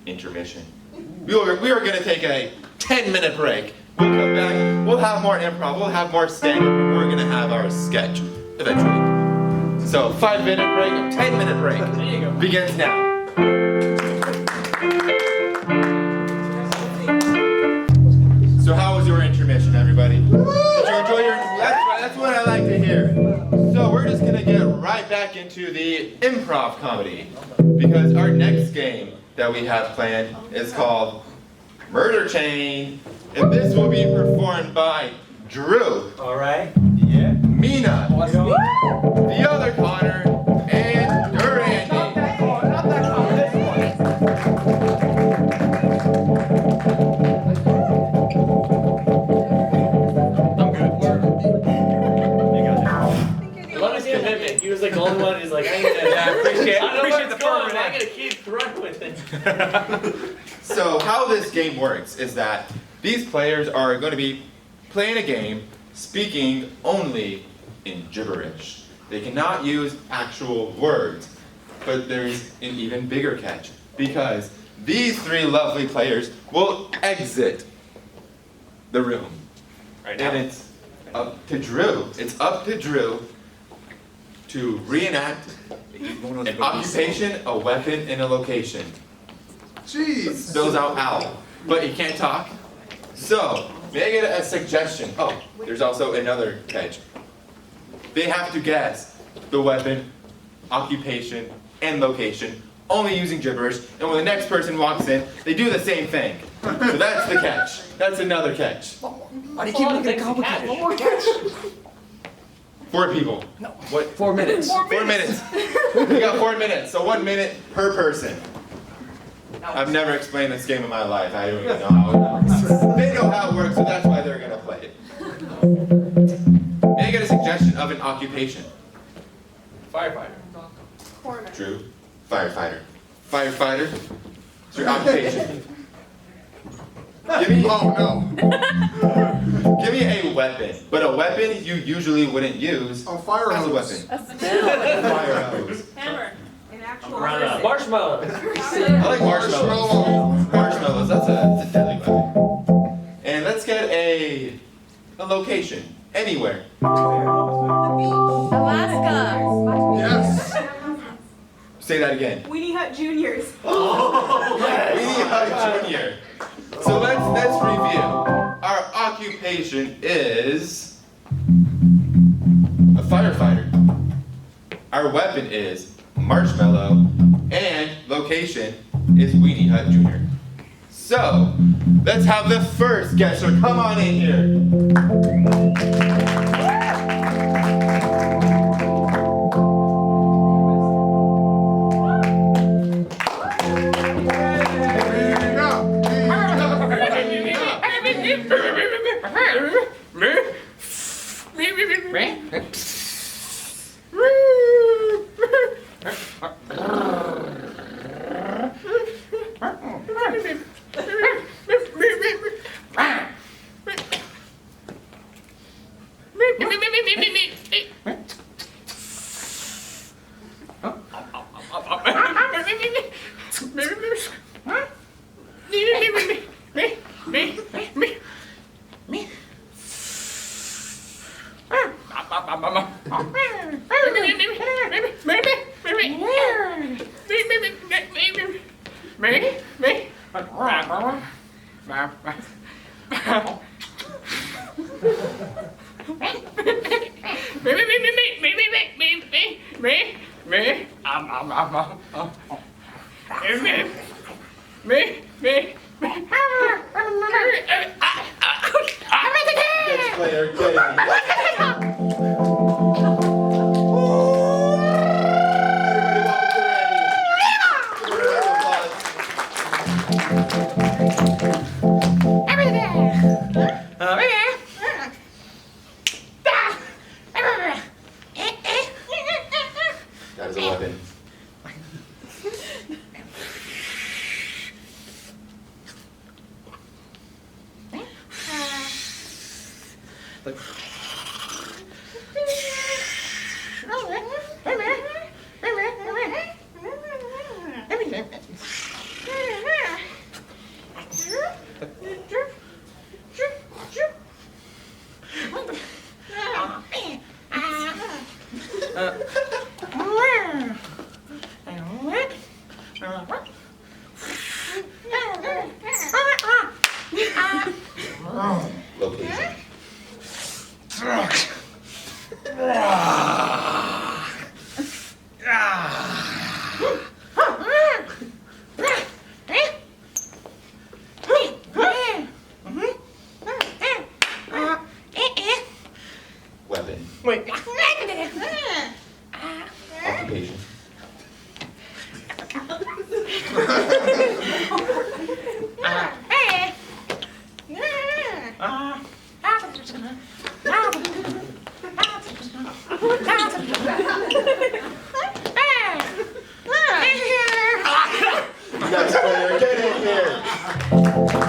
intermission. We are going to take a 10-minute break. We'll come back, we'll have more improv, we'll have more stand-up, and we're going to have our sketch eventually. So 5-minute break, 10-minute break begins now. back into the improv comedy because our next game that we have planned is called Murder Chain, and this will be performed by Drew. All right. Yeah. Mina. The other Connor and Durandi. I love his commitment. He was like the only one who's like, I ain't gonna. Yeah, I appreciate I don't know where the it's going, but format. I'm gonna keep running with it. So how this game works is that these players are going to be playing a game speaking only in gibberish. They cannot use actual words. But there's an even bigger catch because these three lovely players will exit the room. Right now. And it's up to Drew. It's up to Drew to reenact an occupation, a weapon, and a location. Jeez. Spills out owl, but he can't talk. So, may I get a suggestion? Oh, there's also another catch. They have to guess the weapon, occupation, and location, only using gibberish, and when the next person walks in, they do the same thing. So that's the catch. That's another catch. Why do you keep making it complicated? One more catch. 4 people. No. What? 4 minutes. 4 minutes. We got 4 minutes, so 1 minute per person. I've never explained this game in my life. I don't even know how it works. They know how it works, so that's why they're gonna play it. May I get a suggestion of an occupation? Firefighter. True. Firefighter. Firefighter. It's your occupation. Give me. Oh no. Give me a weapon, but a weapon you usually wouldn't use A fire as a hose. weapon. Fire hose. Hammer. An actual Marshmallow. I like marshmallows. Marshmallows. That's a deadly weapon. And let's get a location anywhere. Alaska. Yes. Say that again. Weenie Hut Juniors. Weenie Hut Junior. So let's review. Our occupation is a firefighter. Our weapon is marshmallow, and location is Weenie Hut Jr. So let's have the first guesser come on in here. Next player, get in. That is a weapon. Location. Wait. Occupation. Next player, get in here.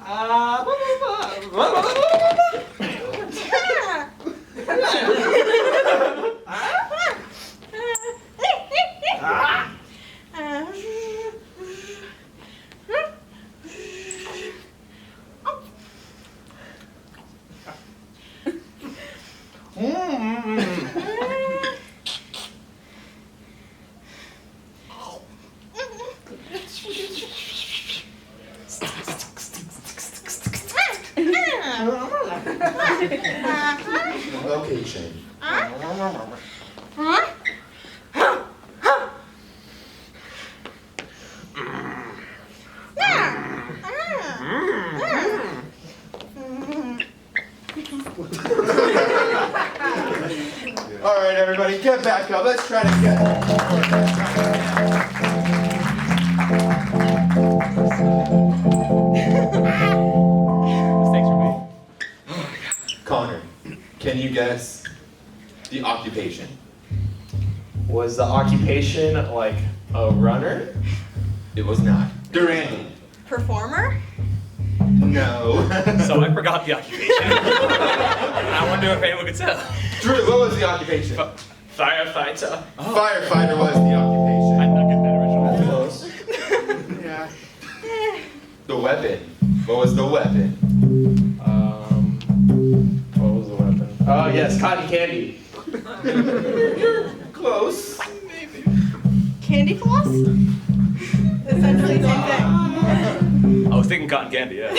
Ah! Location. All right, everybody, get back up. Let's try to get. Connor, can you guess the occupation? Was the occupation like a runner? It was not. Durandi. Performer? No. So I forgot the occupation. I wonder if anyone could tell. Drew, what was the occupation? Firefighter. Firefighter was the occupation. I'm not good at that original. Yeah. The weapon. What was the weapon? What was the weapon? Oh yes, cotton candy. You're close. Maybe. Candy floss? Essentially the same thing. I was thinking cotton candy, yeah.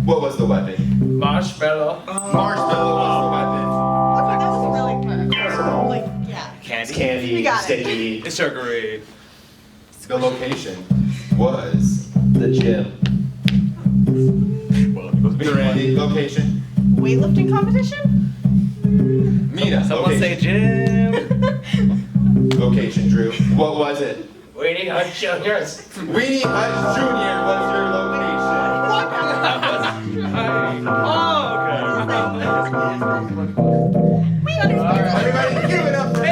What was the weapon? Marshmallow. Marshmallow was Okay, that was really like, yeah. Candy. Candy. We got it. Sticky. It's sugary. the location was the gym. Durandi, location. Weightlifting competition? Mina, Someone say gym. Location, Drew. What was it? Weenie Hut Juniors. Weenie Hut Junior was your location. Everybody give it up for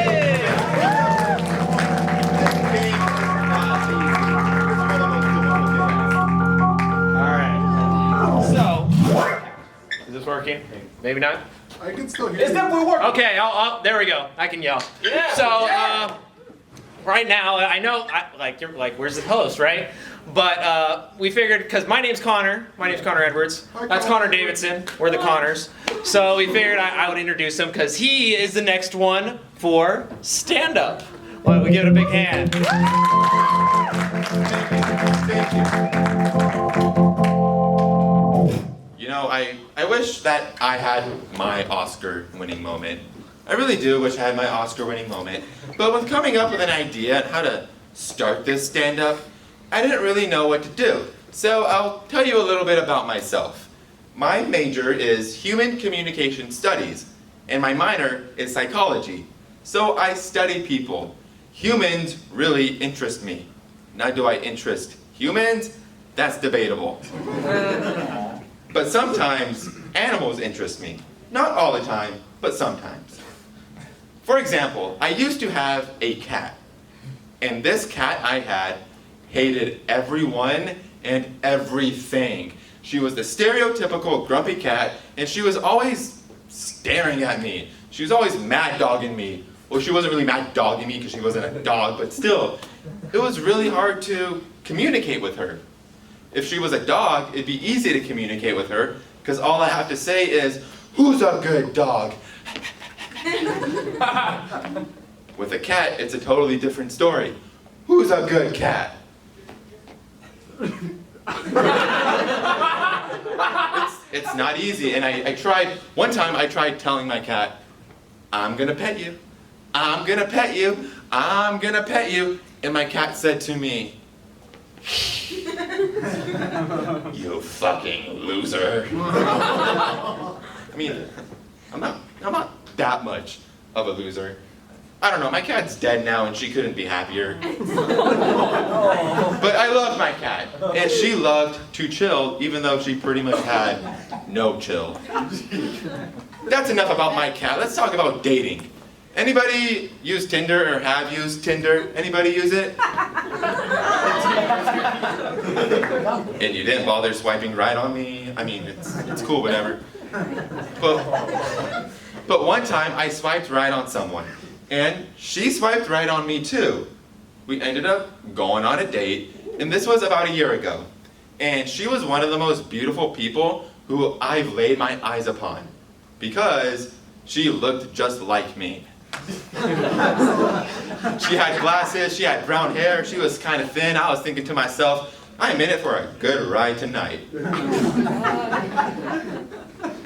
Is this working? Maybe not. I can still hear Is you. that we're working? Okay, there we go. I can yell. Yeah. So, right now, I know, you're like, where's the host, right? But we figured, because my name's Connor. My name's Connor Edwards. Hi, That's Connor. Connor Davidson. We're the Connors. So we figured I would introduce him because he is the next one for stand-up. Why don't we give it a big hand? Thank you. You know, I wish that I had my Oscar-winning moment. I really do wish I had my Oscar-winning moment. But with coming up with an idea on how to start this stand-up, I didn't really know what to do. So I'll tell you a little bit about myself. My major is Human Communication Studies, and my minor is Psychology. So I study people. Humans really interest me. Now, do I interest humans? That's debatable. But sometimes animals interest me. Not all the time, but sometimes. For example, I used to have a cat. And this cat I had hated everyone and everything. She was the stereotypical grumpy cat, and she was always staring at me. She was always mad dogging me. Well, she wasn't really mad dogging me because she wasn't a dog, but still, it was really hard to communicate with her. If she was a dog, it'd be easy to communicate with her, because all I have to say is, "Who's a good dog?" With a cat, it's a totally different story. "Who's a good cat?" It's not easy, and I tried, one time I tried telling my cat, I'm gonna pet you. I'm gonna pet you. I'm gonna pet you. And my cat said to me, you fucking loser. I mean, I'm not that much of a loser. I don't know, my cat's dead now and she couldn't be happier. But I love my cat, and she loved to chill even though she pretty much had no chill. That's enough about my cat. Let's talk about dating. Anybody use Tinder or have used Tinder? Anybody use it? And you didn't bother swiping right on me? I mean, it's cool, whatever. But one time I swiped right on someone, and she swiped right on me too. We ended up going on a date, and this was about a year ago. And she was one of the most beautiful people who I've laid my eyes upon, because she looked just like me. She had glasses, she had brown hair, she was kind of thin. I was thinking to myself, I'm in it for a good ride tonight.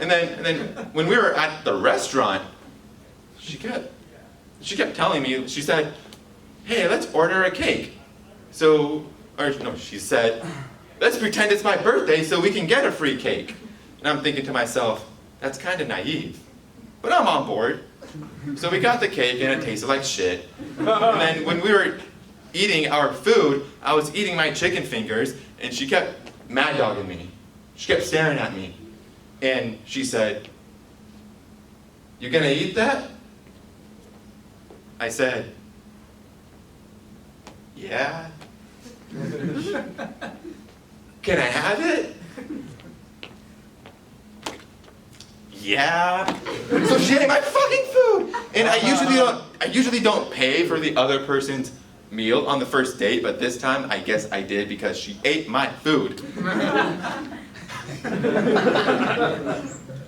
And then when we were at the restaurant, she kept telling me, she said, hey, let's order a cake. She said, let's pretend it's my birthday so we can get a free cake. And I'm thinking to myself, that's kind of naive, but I'm on board. So we got the cake and it tasted like shit. And then when we were eating our food, I was eating my chicken fingers and she kept mad dogging me. She kept staring at me. And she said, you gonna eat that? I said, yeah. Can I have it? Yeah. So she ate my fucking food. And I usually don't pay for the other person's meal on the first date, but this time I guess I did because she ate my food.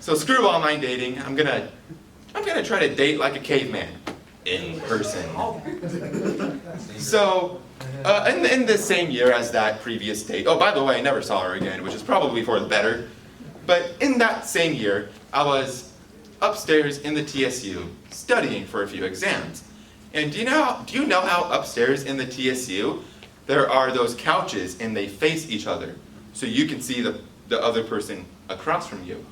So screw online dating. I'm gonna try to date like a caveman in person. So in the same year as that previous date, oh, by the way, I never saw her again, which is probably for the better. But in that same year, I was upstairs in the TSU studying for a few exams. And do you know how upstairs in the TSU there are those couches and they face each other so you can see the other person across from you?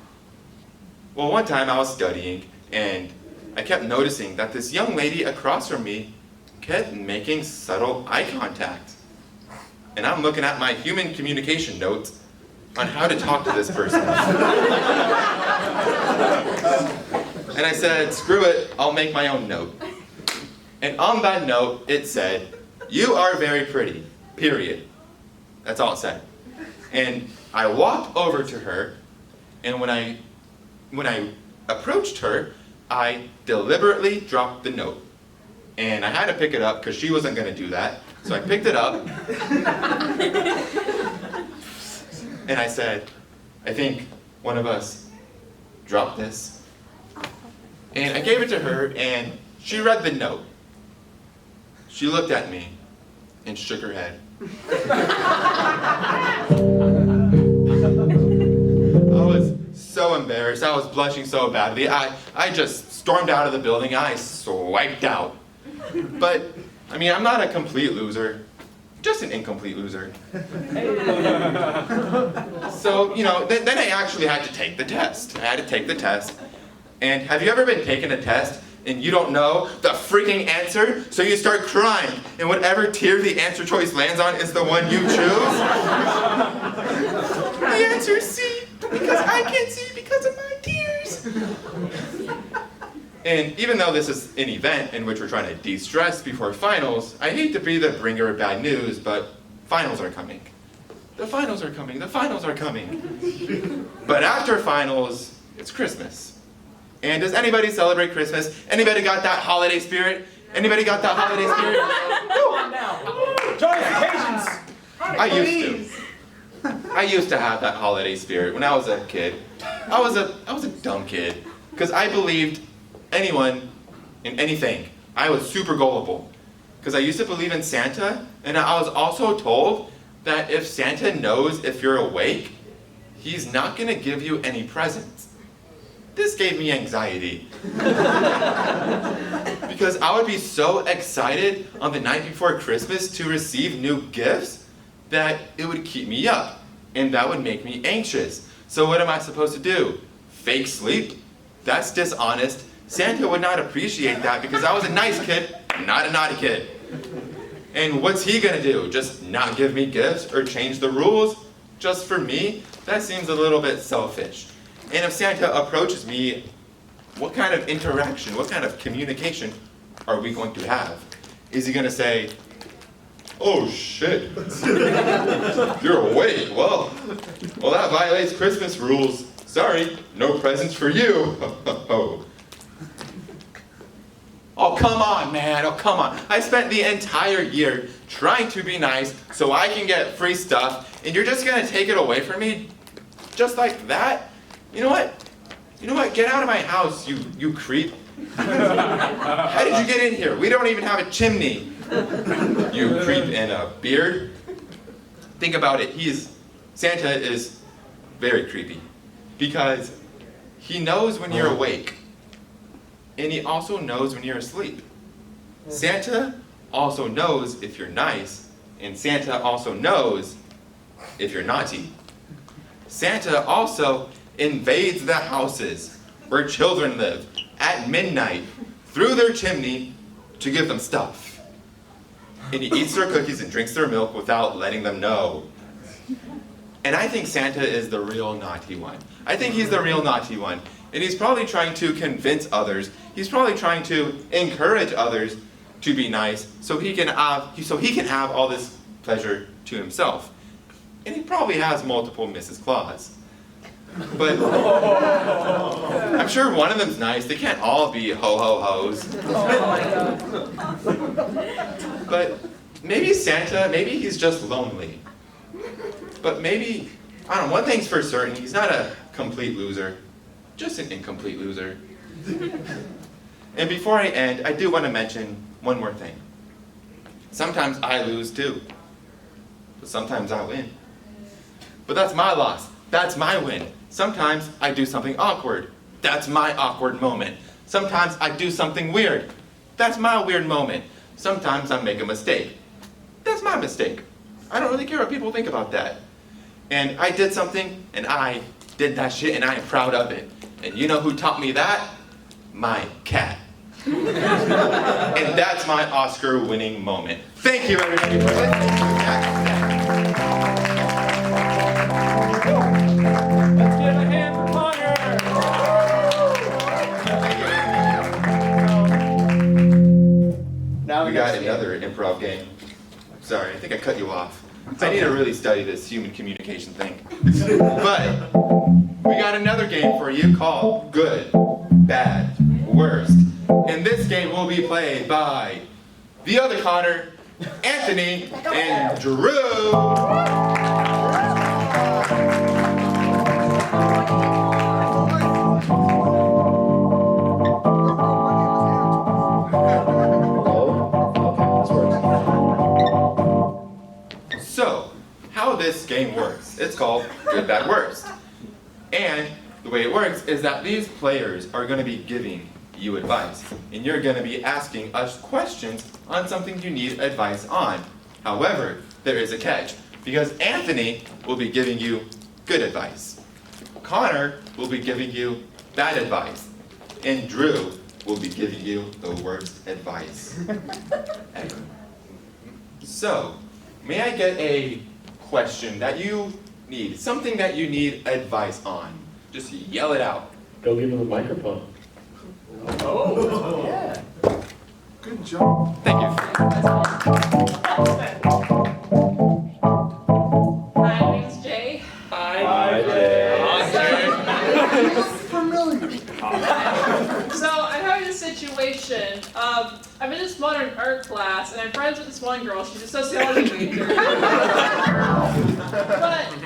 Well, one time I was studying and I kept noticing that this young lady across from me kept making subtle eye contact. And I'm looking at my human communication notes on how to talk to this person. And I said, screw it, I'll make my own note. And on that note, it said, you are very pretty, period. That's all it said. And I walked over to her, and when I approached her, I deliberately dropped the note. And I had to pick it up because she wasn't going to do that. So I picked it up. And I said, I think one of us dropped this. And I gave it to her, and she read the note. She looked at me and shook her head. I was so embarrassed. I was blushing so badly. I just stormed out of the building. I swiped out. But, I mean, I'm not a complete loser. Just an incomplete loser. So, then I actually had to take the test. I had to take the test. And have you ever been taking a test and you don't know the freaking answer, so you start crying, and whatever tier the answer choice lands on is the one you choose? The answer is C, because I can't see because of my tears. And even though this is an event in which we're trying to de-stress before finals, I hate to be the bringer of bad news, but finals are coming. The finals are coming, the finals are coming. But after finals, it's Christmas. And does anybody celebrate Christmas? Anybody got that holiday spirit? Anybody got that holiday spirit? Join the occasions. I used to have that holiday spirit when I was a kid. I was a dumb kid because I believed anyone in anything. I was super gullible because I used to believe in Santa, and I was also told that if Santa knows if you're awake, he's not going to give you any presents. this gave me anxiety. Because I would be so excited on the night before Christmas to receive new gifts that it would keep me up, and that would make me anxious. So what am I supposed to do? Fake sleep? That's dishonest. Santa would not appreciate that because I was a nice kid, not a naughty kid. And what's he gonna do? Just not give me gifts or change the rules just for me? That seems a little bit selfish. And if Santa approaches me, what kind of interaction, what kind of communication are we going to have? Is he gonna say, oh shit, you're awake, well that violates Christmas rules. Sorry, no presents for you. Oh, come on, man, oh, come on. I spent the entire year trying to be nice so I can get free stuff, and you're just gonna take it away from me just like that? You know what? Get out of my house, you creep. How did you get in here? We don't even have a chimney. You creep in a beard. Think about it, Santa is very creepy because he knows when you're awake and he also knows when you're asleep. Santa also knows if you're nice, and Santa also knows if you're naughty. Santa also invades the houses where children live at midnight through their chimney to give them stuff. And he eats their cookies and drinks their milk without letting them know. And I think Santa is the real naughty one. I think he's the real naughty one. And he's probably trying to convince others. He's probably trying to encourage others to be nice so he can have all this pleasure to himself. And he probably has multiple Mrs. Claus. But I'm sure one of them's nice. They can't all be ho-ho-hos. But maybe Santa, maybe he's just lonely. But maybe, I don't know, one thing's for certain, he's not a complete loser. Just an incomplete loser. And before I end, I do want to mention one more thing. Sometimes I lose too. But sometimes I win. But that's my loss. That's my win. Sometimes I do something awkward. That's my awkward moment. Sometimes I do something weird. That's my weird moment. Sometimes I make a mistake. That's my mistake. I don't really care what people think about that. And I did something, and I did that shit, and I am proud of it. And you know who taught me that? My cat. And that's my Oscar-winning moment. Thank you, everybody, for listening to Jack. Let's give a hand for Connor. Now we got another improv game. Sorry, I think I cut you off. I need to really study this human communication thing. But we got another game for you called Good, Bad, Worst. And this game will be played by the other Connor, Anthony, and Drew. So, how this game works, it's called Good, Bad, Worst. And the way it works is that these players are going to be giving you advice. And you're going to be asking us questions on something you need advice on. However, there is a catch, because Anthony will be giving you good advice. Connor will be giving you bad advice. And Drew will be giving you the worst advice ever. So, may I get a question that you need, something that you need advice on? Just yell it out. Go give him the microphone. Oh, yeah. Good job. Thank you. My name's Jay. Hi, Jay. Familiar. So I'm having a situation. I'm in this modern art class, and I'm friends with this one girl. She's a sociology major.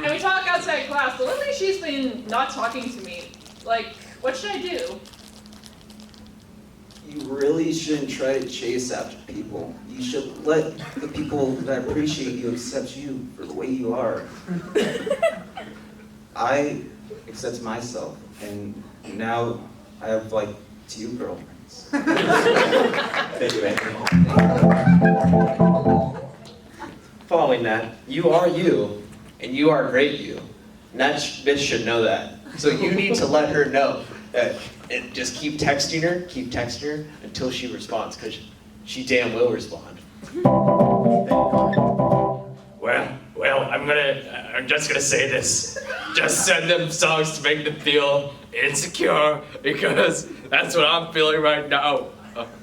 And we talk outside class, but lately she's been not talking to me. Like, what should I do? You really shouldn't try to chase after people. You should let the people that appreciate you accept you for the way you are. I accepts myself, and now I have like 2 girlfriends. Thank you, Anthony. Following that, you are you, and you are great you. And that bitch should know that. So you need to let her know that, and just keep texting her until she responds, because she damn will respond. Well, I'm just gonna say this. Just send them songs to make them feel insecure, because that's what I'm feeling right now.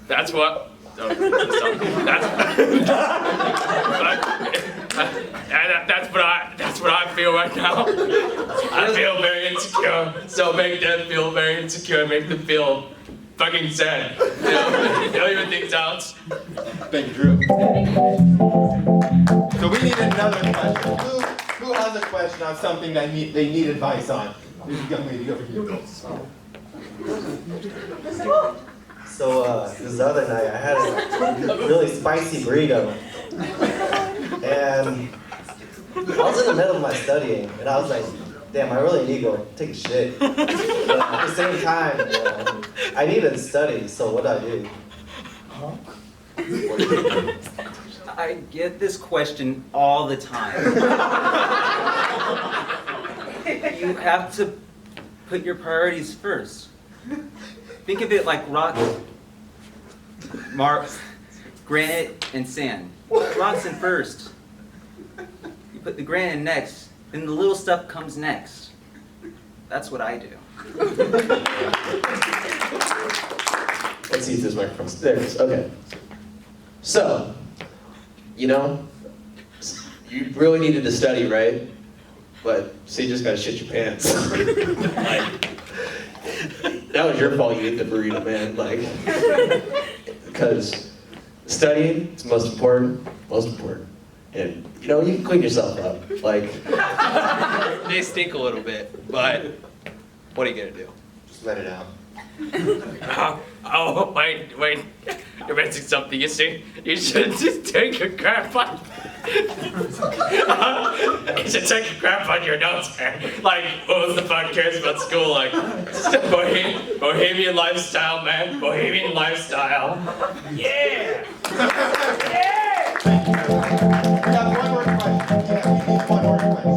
That's what. That's what I feel right now. I feel very insecure, so make them feel very insecure, make them feel fucking sad. Don't even think sounds. Thank you, Drew. So we need another question. Who has a question on something that they need advice on? There's a young lady over here. So this other night I had a really spicy burrito, and I was in the middle of my studying, and I was like, damn, I really need to go take a shit. But at the same time, I need to study, so what do I do? I get this question all the time. You have to put your priorities first. Think of it like rock, granite, and sand. Rocks in first. You put the granite in next, then the little stuff comes next. That's what I do. Let's see if this microphone's there. It is. Okay. So, you really needed to study, right? But so you just gotta shit your pants. That was your fault. You ate the burrito, man. Because studying is most important. And you can clean yourself up. They stink a little bit, but what are you gonna do? Just let it out. Oh, wait. You're missing something, you see? You should just take a crap on... you should take a crap on your notes, man. Who the fuck cares about school? Bohemian lifestyle, man. Bohemian lifestyle. Yeah! We got one more question. One more question.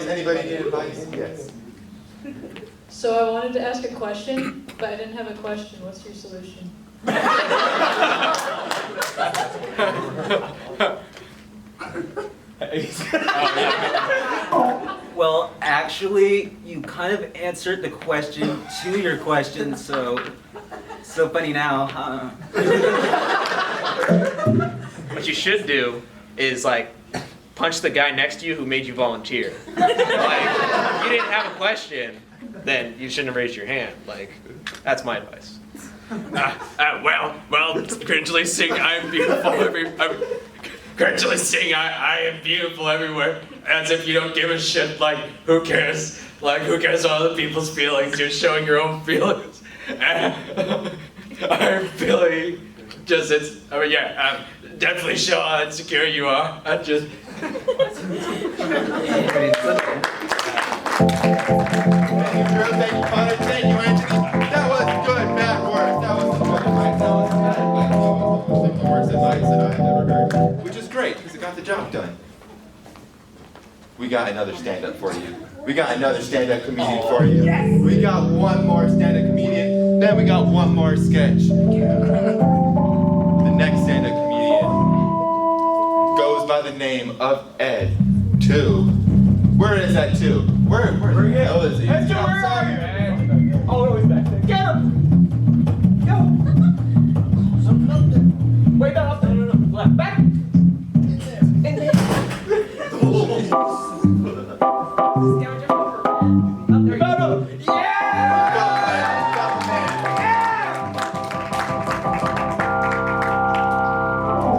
Anybody need advice? Yes. So I wanted to ask a question, but I didn't have a question. What's your solution? Well, actually, you kind of answered the question to your question, so funny now, huh? What you should do is punch the guy next to you who made you volunteer. If you didn't have a question, then you shouldn't have raised your hand. That's my advice. Cringelly sing I am beautiful cringelly sing I am beautiful everywhere. As if you don't give a shit, who cares? Who cares about other people's feelings? You're showing your own feelings. I'm feeling definitely show how insecure you are. Thank you, Drew. Thank you, Connor. Thank you, Anthony. That was good bad work. That was good advice. That was the worst advice that I've ever heard. Which is great, because it got the job done. We got another stand-up for you. We got another stand-up comedian for you. Yes. We got one more stand-up comedian. Then we got one more sketch. The next stand-up comedian goes by the name of Ed 2. Where is that 2? Where is he? Ed 2, where are you? Oh, he's back there. Get him! Go! Wait, up there. No. Left. Back! In there.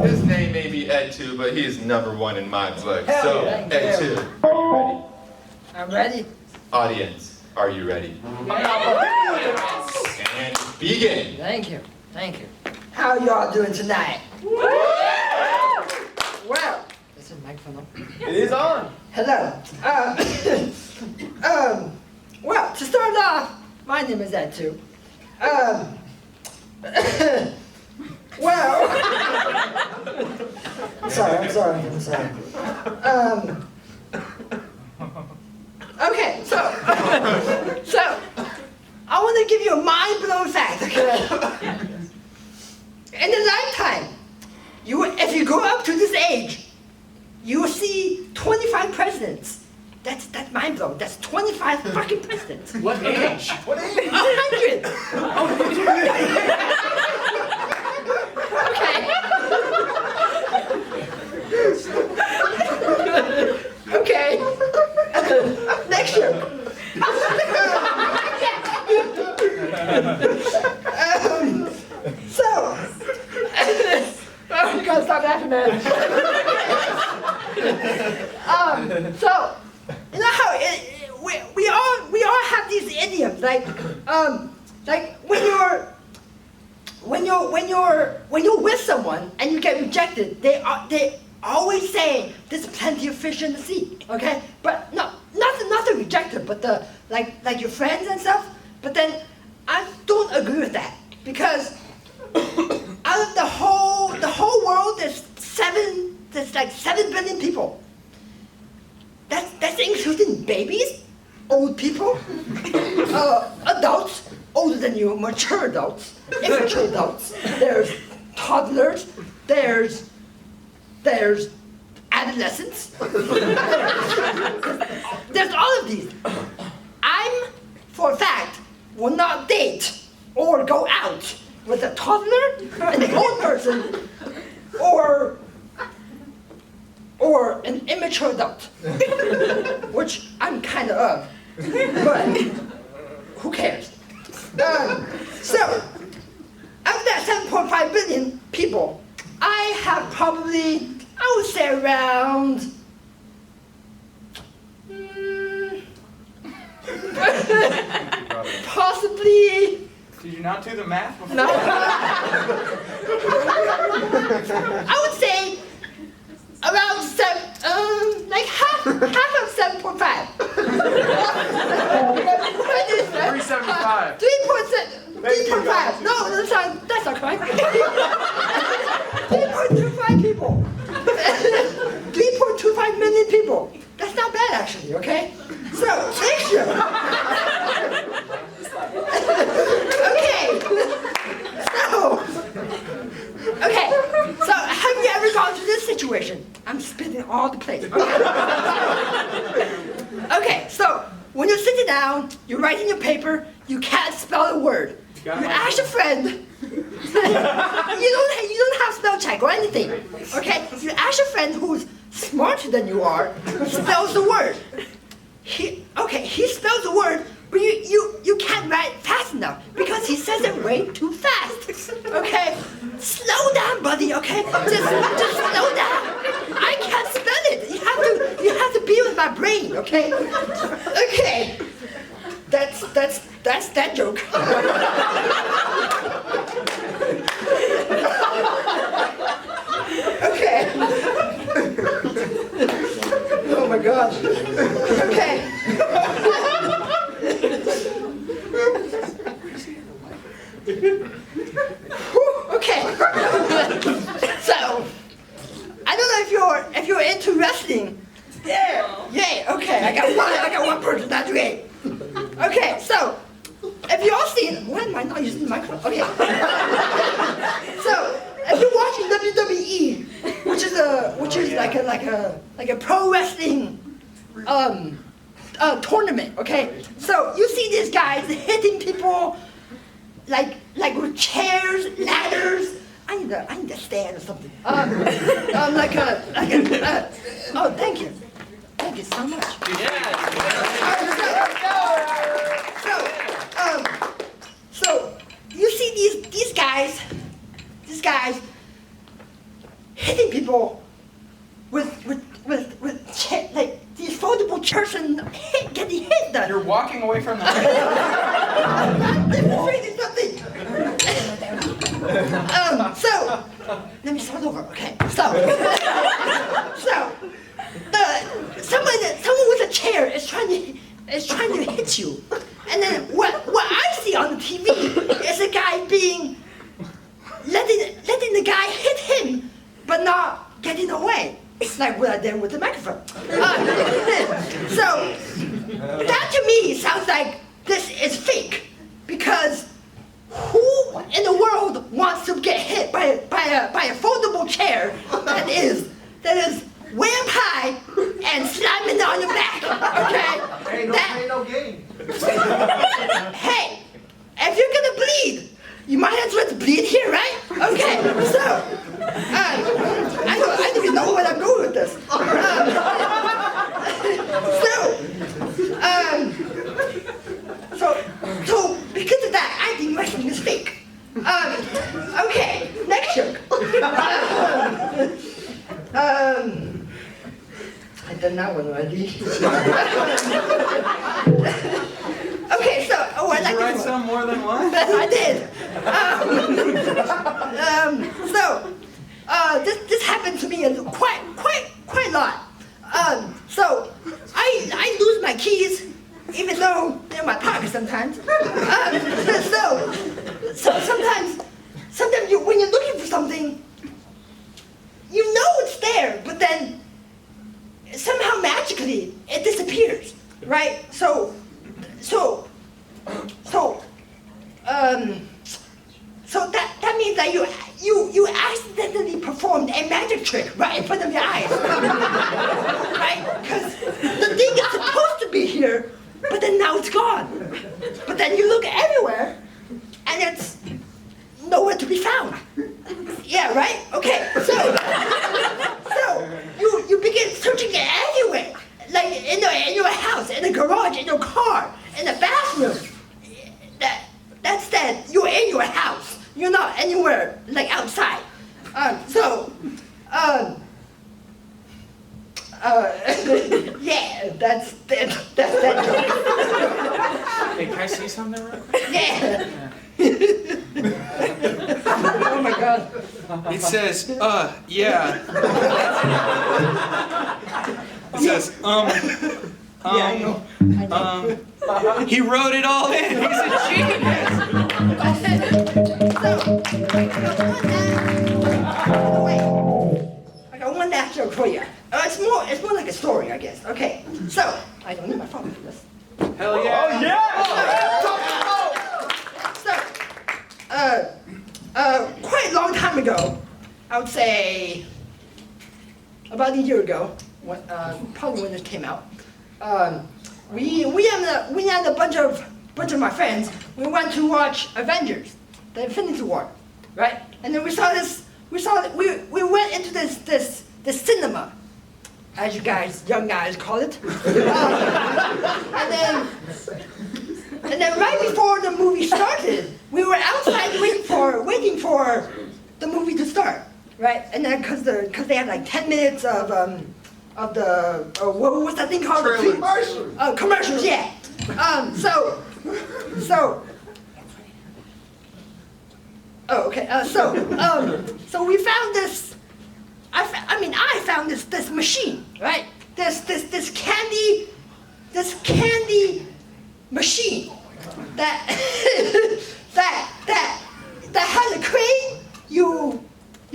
His name may be Ed 2, but he is #1 in my book. So, Ed 2, are you ready? I'm ready. Audience, are you ready? And begin. Thank you. How y'all doing tonight? Well, this is my microphone on? It is on. Hello. Well, to start off, my name is Ed too. Well, I'm sorry. Okay, so I want to give you a mind-blowing fact, okay? In a lifetime, if you go up to this age, you will see 25 presidents. That's mind-blowing. That's 25 fucking presidents. What age? What age? 100. Okay. Next year. You gotta stop laughing, man. So, you know how we all have these idioms, like when you're with someone and you get rejected, they always say there's plenty of fish in the sea, okay? But no, not the rejected, but the like your friends and stuff. But then I don't agree with that, because out of the whole world, there's like 7 billion people. That's including babies, old people, adults, older than you, mature adults, immature adults. There's toddlers. There's adolescents. There's all of these. I'm, for a fact, will not date or go out with a toddler, an old person, or an immature adult, which I'm kind of, but who cares? So, out of that 7.5 billion people, I have probably, I would say around, possibly. Did you not do the math before? No. I would say around like half of 7.5. 375. 3.5. No, that's not correct. 3.25 people. 3.25 million people. That's not bad, actually, okay? So, next year. Okay, so have you ever gone through this situation? I'm spitting all the place. Okay, so when you're sitting down, you're writing your paper, you can't spell a word. You ask a friend. you don't have spell check or anything. Okay, you ask a friend who's smarter than you are, spells the word. He spells the word, but you can't write fast enough because he says it way too fast. Okay? Slow down, buddy, okay? Just slow down. I can't spell it. You have to be with my brain, okay? Okay. That's that joke. Okay. Oh my gosh. Okay. Okay. So, I don't know if you're into wrestling. Yeah. Yay. Okay. I got one person. That's great. Okay. So, if you all seen, why am I not using the microphone? Okay. So, if you're watching WWE, which is like a pro wrestling tournament, okay? So you see these guys hitting people like with chairs, ladders. I need a stand or something. Oh, thank you. Thank you so much. So you see these guys hitting people with like these foldable chairs and getting hit. That you're walking away from the. I'm demonstrating something. So let me start over. Okay. So is trying to hit you. And then what I see on the TV is a guy letting the guy hit him, but not getting away. It's like what I did with the microphone. So that to me sounds like this is fake, because who in the world wants to get hit by a foldable chair that is way up high and slamming on your back? Okay. Ain't no pain, no gain. Hey, if you're gonna bleed, you might as well bleed here, right? Okay, so, I don't even know where I'm going with this. So because of that, I think wrestling is fake. Okay, next joke. I've done that one already. Okay, so I like Did you write this one. some more than one? Yes, I did. This happened to me quite a lot. So I lose my keys, even though they're in my pocket sometimes. So sometimes when you're looking for something, you know it's there, but then somehow magically it disappears, right? So that means that you accidentally performed a magic trick right in front of your eyes, right? Because the thing is supposed to be here, but then now it's gone. But then you look everywhere, and it's nowhere to be found. Yeah, right? Okay, so you begin searching everywhere, like in your house, in the garage, in your car, in the bathroom. That's that you're in your house. You're not anywhere like outside. Yeah, that's that joke. Hey, can I see something real quick? Yeah. Oh my God. It says, yeah. It says, he wrote it all in. He's a genius. I got one last joke for you. It's more like a story, I guess. Okay, so I don't need my phone for this. Hell yeah. Oh yeah. So, quite a long time ago, I would say about a year ago, probably when this came out. We and a bunch of my friends, we went to watch Avengers, the Infinity War, right? And then we went into this cinema, as you guys, young guys call it. And then right before the movie started, we were outside waiting for the movie to start, right? And then because they had like 10 minutes of the what was that thing called? Commercials. Commercials, yeah. Oh, okay. So we found this. I found this machine, right? This candy machine that has a crane. You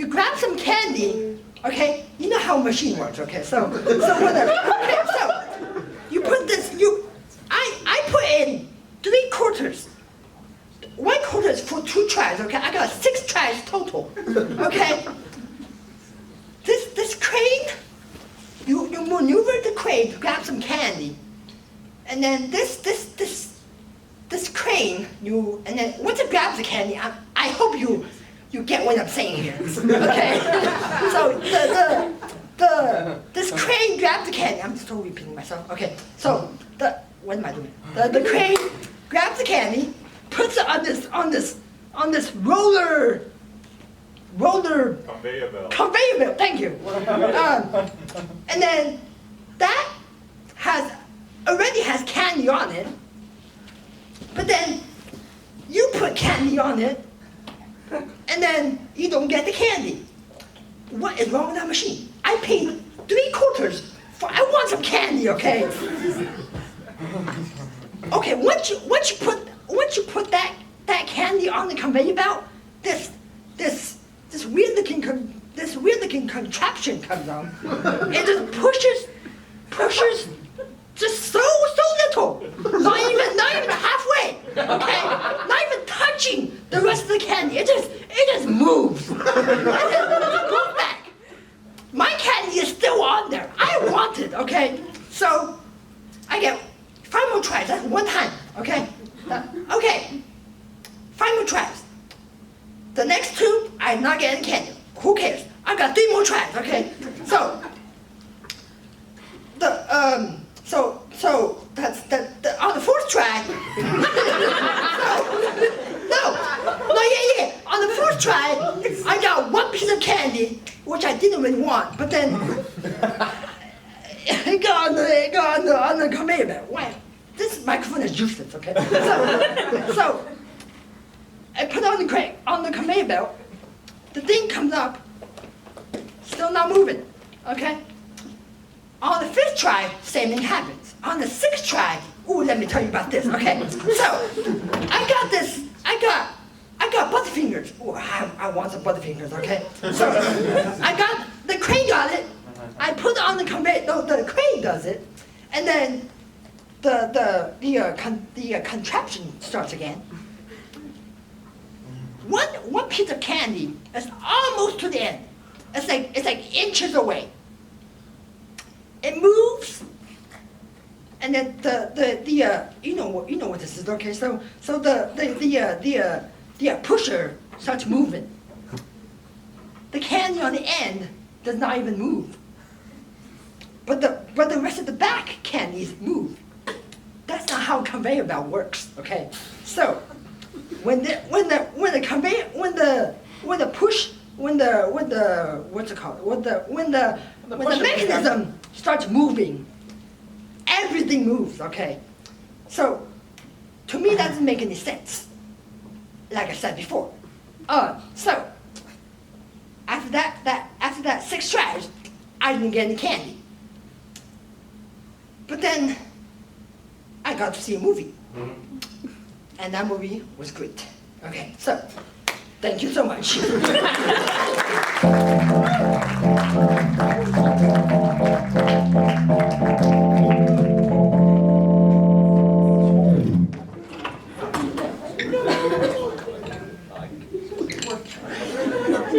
grab some candy. Okay, you know how a machine works, okay? So whatever. Okay, so you put this, I put in 3 quarters. 1 quarter is for 2 tries, okay? I got 6 tries total, okay? This crane, you maneuver the crane to grab some candy. And then this crane, and then once it grabs the candy, I hope you get what I'm saying here, okay? So this crane grabs the candy. I'm still repeating myself. Okay, so what am I doing? The crane grabs the candy, puts it on this roller conveyor belt. Thank you. And then that already has candy on it, but then you put candy on it, and then you don't get the candy. What is wrong with that machine? I paid 3 quarters I want some candy, okay? Okay, once you put that candy on the conveyor belt, this weird looking contraption comes on. It just pushes just so little. Not even halfway. Okay? Not even touching the rest of the candy. It just moves. It just goes back. My candy is still on there. I want it, okay? So I get 5 more tries. That's one time, okay? Okay. 5 more tries. The next 2, I'm not getting candy. Who cares? I got 3 more tries, okay? So that's on the 4th try. Yeah. On the 4th try, I got 1 piece of candy, which I didn't really want, but then it got on the conveyor belt. Why? This microphone is useless, okay? So I put it on the conveyor belt. The thing comes up, still not moving, okay? On the 5th try, same thing happens. On the 6th try, let me tell you about this, okay? So I got Butterfingers. I want some Butterfingers, okay? So the crane got it. I put it on the conveyor. No, the crane does it, and then the contraption starts again. One piece of candy is almost to the end. It's like inches away. It moves, and then you know what this is, okay? So the pusher starts moving. The candy on the end does not even move, but the rest of the back candies move. That's not how conveyor belt works, okay? So when the mechanism starts moving, everything moves, okay? So to me that doesn't make any sense, like I said before. So after that 6 tries, I didn't get any candy. But then I got to see a movie. And that movie was great. Okay, so thank you so much.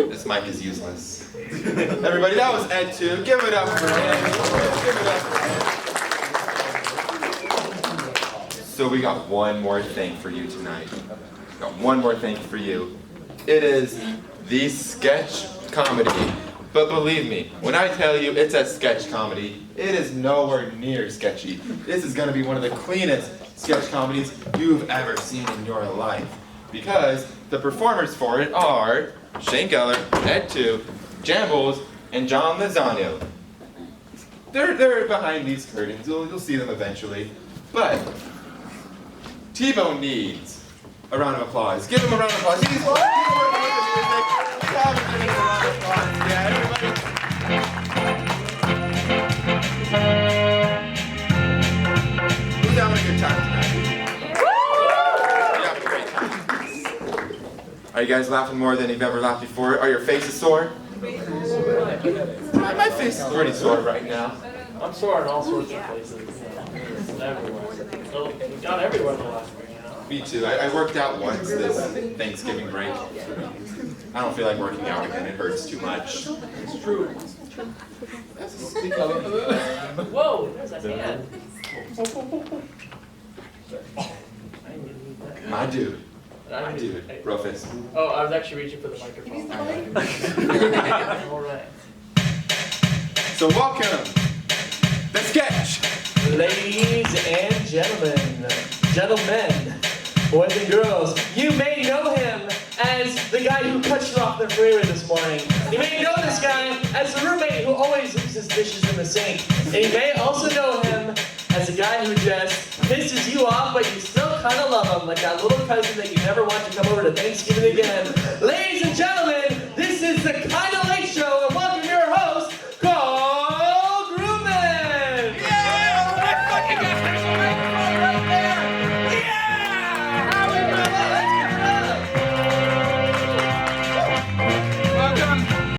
This mic is useless. Everybody, that was Ed 2. Give it up for him. Give it up for him. So we got one more thing for you tonight. We got one more thing for you. It is the sketch comedy. But believe me, when I tell you it's a sketch comedy, it is nowhere near sketchy. This is going to be one of the cleanest sketch comedies you've ever seen in your life. Because the performers for it are Shane Geller, Ed 2, Jambles, and John Lozano. They're behind these curtains. You'll see them eventually. But T-Bone needs a round of applause. Give him a round of applause. He's working with the music. Have a round of applause. Yeah, everybody. Who's having a good time tonight? You have a great time. Are you guys laughing more than you've ever laughed before? Are your faces sore? My face is pretty sore right now. I'm sore in all sorts of places. Everywhere. Not everywhere in the last week. Me too. I worked out once this Thanksgiving break. I don't feel like working out again. It hurts too much. It's true. Whoa, there's a hand. My dude, Rufus. Oh, I was actually reaching for the microphone. All right. So welcome, the sketch. Ladies and gentlemen, boys and girls, you may know him as the guy who cut you off the freeway this morning. You may know this guy as the roommate who always leaves his dishes in the sink. And you may also know him as the guy who just pisses you off, but you still kind of love him, like that little cousin that you never want to come over to Thanksgiving again. Ladies and gentlemen,